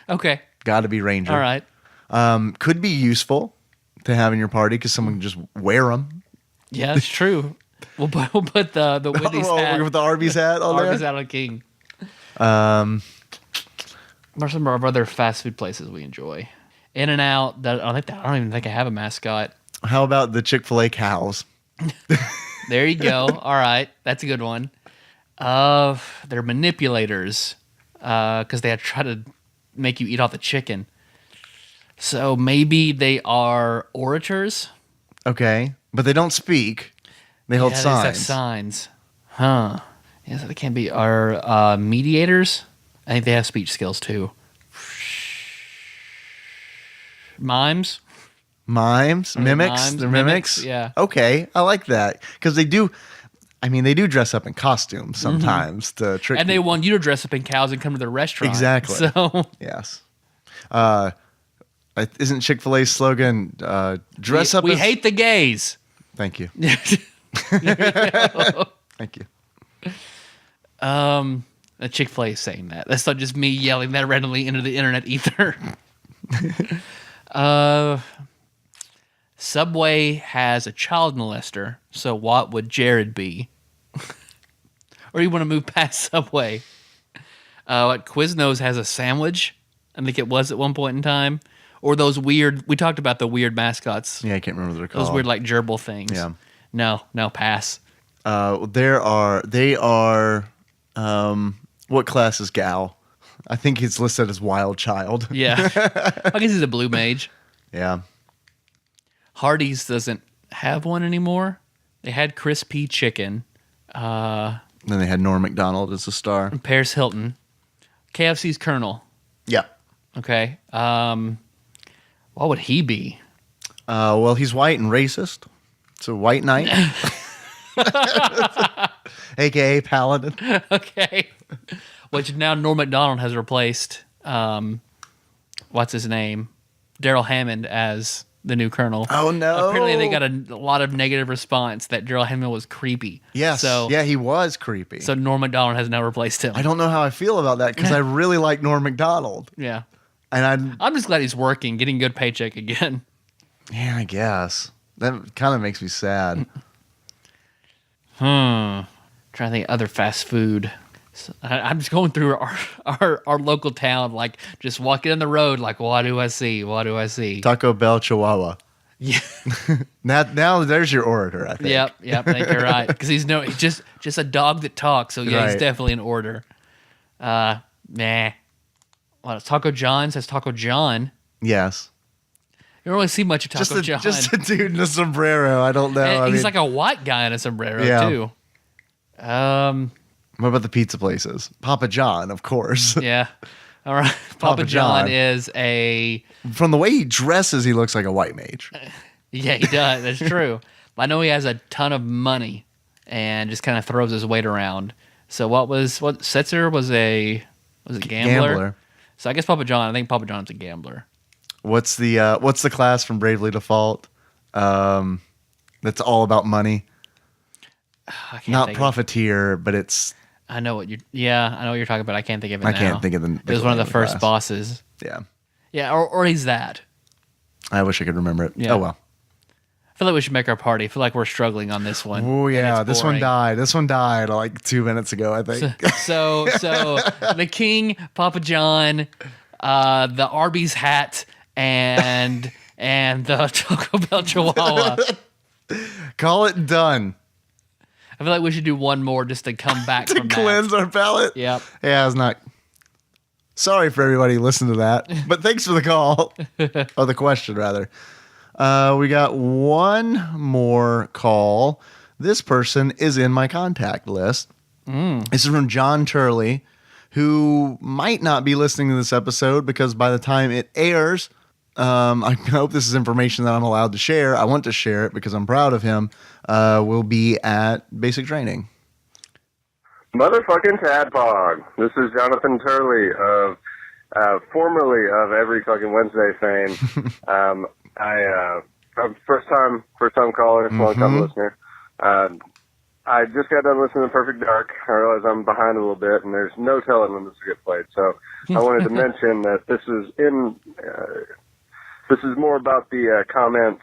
Okay. Got to be Ranger. All right. Could be useful to have in your party because someone can just wear them. Yeah, that's true. We'll put the Wendy's hat. With the Arby's hat on Arby's there. hat on King. What are some of our other fast food places we enjoy? In and Out. I don't even think I have a mascot. How about the Chick-fil-A cows? There you go. All right, that's a good one. They're manipulators because they try to make you eat all the chicken. So maybe they are orators. Okay, but they don't speak. They hold Yeah, they just have signs. signs. Huh. Yeah, so they can be are mediators. I think they have speech skills too. Mimes. Mimes, Are they mimics, mimes? they're Mimics, mimics. yeah. Okay, I like that because they do. I mean, they do dress up in costumes sometimes to trick. And they people. want you to dress up in cows and come to their restaurant. Exactly. So Yes. Isn't Chick-fil-A's slogan "Dress up"? we as... hate the gays. Thank you. There you go. Thank you. The Chick-fil-A is saying that. That's not just me yelling that randomly into the internet ether. Subway has a child molester, so what would Jared be? Or you want to move past Subway? What Quiznos has a sandwich? I think it was at one point in time. Or those weird, we talked about the weird mascots. Yeah, I can't remember what they're called. Those weird like gerbil things. Yeah. No, pass. They are. What class is Gal? I think he's listed as Wild Child. Yeah. I guess he's a blue mage. Yeah. Hardee's doesn't have one anymore. They had crispy chicken. Then they had Norm Macdonald as a star. Paris Hilton. KFC's Colonel. Yeah. Okay. What would he be? Well, he's white and racist. It's a white knight. AKA Paladin. Okay. Which now Norm Macdonald has replaced, what's his name? Daryl Hammond as the new Colonel. Oh, no. Apparently they got a lot of negative response that Daryl Hammond was creepy. Yes. So, yeah, he was creepy. So Norm Macdonald has now replaced him. I don't know how I feel about that because I really like Norm Macdonald. Yeah. And I'm just glad he's working, getting a good paycheck again. Yeah, I guess. That kind of makes me sad. Trying to think of other fast food. So I'm just going through our local town, like just walking on the road, like, what do I see? What do I see? Taco Bell Chihuahua. Yeah. now there's your orator, I think. Yep. I think you're right. Because he's just a dog that talks. So yeah, Right. he's definitely in order. Nah. What, Taco John says Taco John. Yes. You don't really see much of Taco John. Just a dude in a sombrero. I don't know. And I he's mean, like a white guy in a sombrero Yeah. too. what about the pizza places? Papa John, of course. Yeah. All right. Papa John is a... From the way he dresses, he looks like a white mage. Yeah, he does. That's true. I know he has a ton of money and just kind of throws his weight around. So what Setzer was a gambler? So I guess I think Papa John's a gambler. What's the class from Bravely Default? That's all about money. I can't Not think profiteer, but it's... I know what you're talking about. I can't think of it now. I can't think of the It was one of the first class. bosses. Yeah. Yeah, or he's that. I wish I could remember it. Yeah. Oh, well. I feel like we should make our party. I feel like we're struggling on this one. Oh, and yeah. it's This one boring. died. This one died like 2 minutes ago, I think. So the King, Papa John, the Arby's hat, and the Taco Bell Chihuahua. Call it done. I feel like we should do one more just to come back To from cleanse that. our palate. Yep. Yeah, it's not... Sorry for everybody who listened to that, but thanks for the call. Or the question, rather. We got one more call. This person is in my contact list. This is from John Turley, who might not be listening to this episode because by the time it airs, I hope this is information that I'm allowed to share. I want to share it because I'm proud of him. Will be at basic training. Motherfucking Tadpog. This is Jonathan Turley of, formerly of Every Fucking Wednesday fame. I'm first time caller, long time listener. I just got done listening to Perfect Dark. I realize I'm behind a little bit, and there's no telling when this will get played. So I wanted to mention that this is more about the comments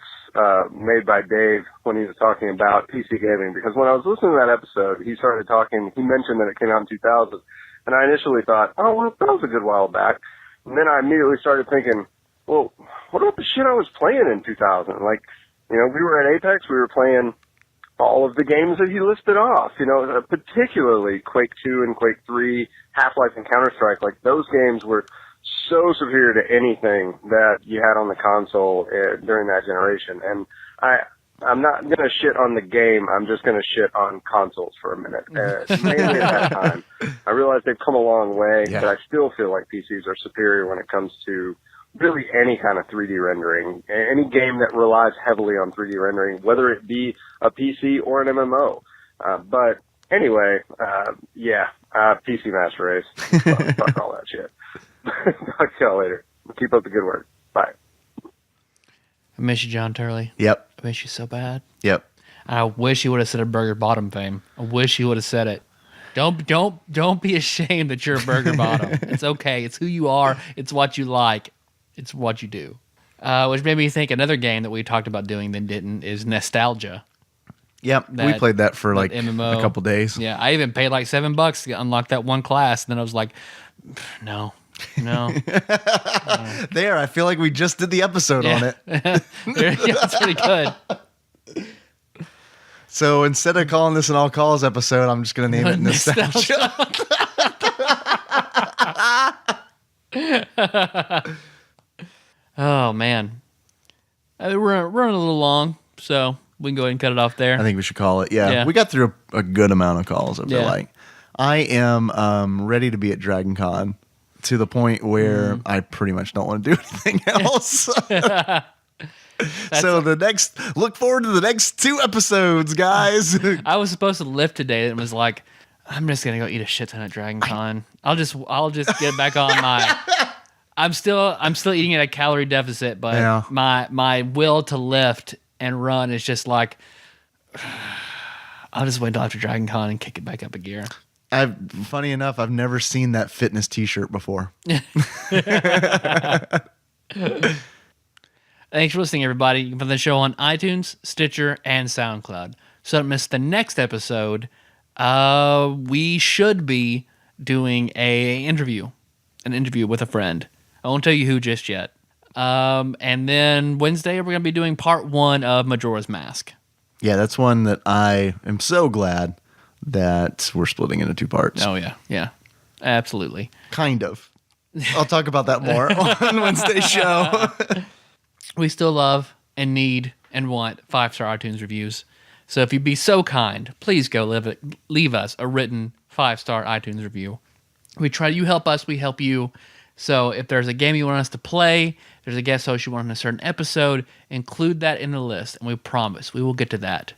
made by Dave when he was talking about PC gaming, because when I was listening to that episode, he mentioned that it came out in 2000, and I initially thought, oh, well, that was a good while back. And then I immediately started thinking, well, what about the shit I was playing in 2000? Like, we were at Apex, we were playing all of the games that he listed off, particularly Quake 2 and Quake 3, Half-Life and Counter-Strike. Like, those games were so superior to anything that you had on the console during that generation. And I'm not going to shit on the game. I'm just going to shit on consoles for a minute. Mainly at that time. I realize they've come a long way, but I still feel like PCs are superior when it comes to really any kind of 3D rendering. Any game that relies heavily on 3D rendering, whether it be a PC or an MMO. But anyway, PC Master Race. Fuck all that shit. Talk to y'all later. Keep up the good work. Bye. I miss you, John Turley. Yep. I miss you so bad. Yep. I wish you would have said a Burger Bottom fame. I wish you would have said it. Don't be ashamed that you're a Burger Bottom. It's okay. It's who you are. It's what you like. It's what you do. Which made me think another game that we talked about doing then didn't is Nostalgia. Yep. We played that for like MMO. a couple days. Yeah. I even paid like $7 to unlock that one class. And then I was like, no. There, I feel like we just did the episode on it. It's pretty good. So instead of calling this an all calls episode, I'm just going to name it Nostalgia. Oh, man. We're running a little long, so we can go ahead and cut it off there. I think we should call it. Yeah. Yeah. We got through a good amount of calls, I feel Yeah. like. I am ready to be at Dragon Con. to the point where I pretty much don't want to do anything else. So look forward to the next 2 episodes, guys. I was supposed to lift today and was like, I'm just gonna go eat a shit ton at Dragon Con. I'll just get back on my. I'm still eating at a calorie deficit, but my will to lift and run is just like, I'll just wait until after Dragon Con and kick it back up a gear. Funny enough, I've never seen that fitness T-shirt before. Thanks for listening, everybody. You can find the show on iTunes, Stitcher, and SoundCloud. So don't miss the next episode. We should be doing an interview with a friend. I won't tell you who just yet. And then Wednesday, we're going to be doing part 1 of Majora's Mask. Yeah, that's one that I am so glad that we're splitting into 2 parts. Oh, yeah. Yeah, absolutely. Kind of. I'll talk about that more on Wednesday's show. We still love and need and want 5-star iTunes reviews. So if you'd be so kind, please go leave us a written 5-star iTunes review. You help us, we help you. So if there's a game you want us to play, there's a guest host you want on a certain episode, include that in the list, and we promise we will get to that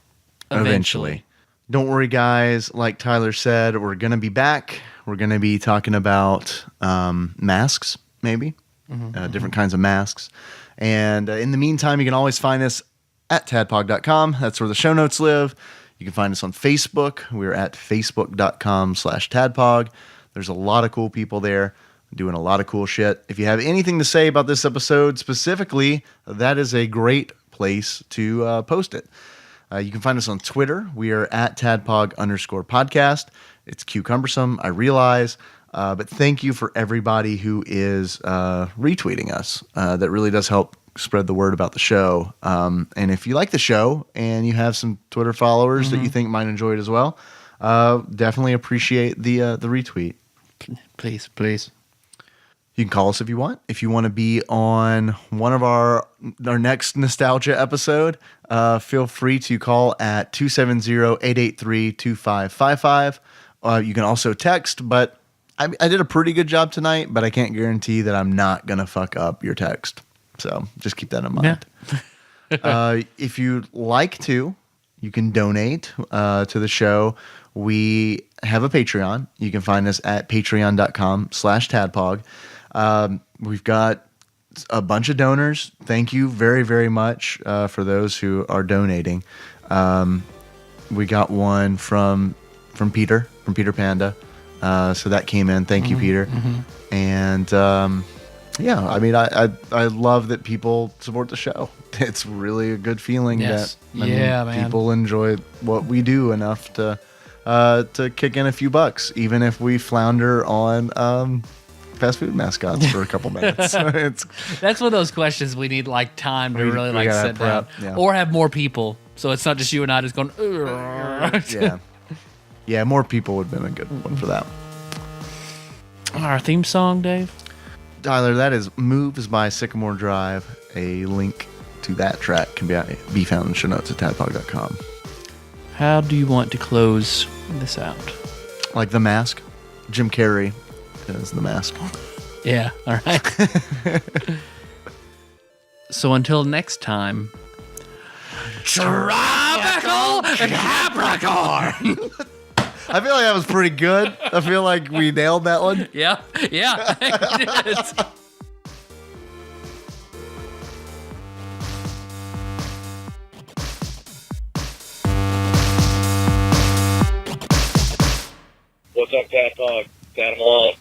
eventually. Don't worry, guys. Like Tyler said, we're going to be back. We're going to be talking about masks, maybe, different kinds of masks. And in the meantime, you can always find us at tadpog.com. That's where the show notes live. You can find us on Facebook. We're at facebook.com/tadpog. There's a lot of cool people there doing a lot of cool shit. If you have anything to say about this episode specifically, that is a great place to post it. You can find us on Twitter. We are at tadpog_podcast. It's cumbersome, I realize. But thank you for everybody who is retweeting us. That really does help spread the word about the show. And if you like the show and you have some Twitter followers that you think might enjoy it as well, definitely appreciate the retweet. Please. You can call us if you want. If you want to be on one of our next nostalgia episode, feel free to call at 270-883-2555. You can also text, but I did a pretty good job tonight, but I can't guarantee that I'm not going to fuck up your text. So just keep that in mind. Yeah. If you'd like to, you can donate to the show. We have a Patreon. You can find us at patreon.com/tadpog. We've got a bunch of donors. Thank you very, very much for those who are donating. We got one from Peter Panda. So that came in. Thank you, Peter. And yeah, I mean, I love that people support the show. It's really a good feeling that people enjoy what we do enough to kick in a few bucks, even if we flounder on fast food mascots for a couple minutes. That's one of those questions we need like time to really like sit down or have more people, so it's not just you and I just going. Yeah, more people would have been a good one for that. Our theme song, Dave? Tyler, that is Moves by Sycamore Drive. A link to that track can be found in the show notes at tadpog.com. How do you want to close this out? Like The Mask. Jim Carrey is The Mask. Yeah, all right. So until next time, Tropical Capricorn! I feel like that was pretty good. I feel like we nailed that one. Yeah. What's up, TADPOG? Adam Long.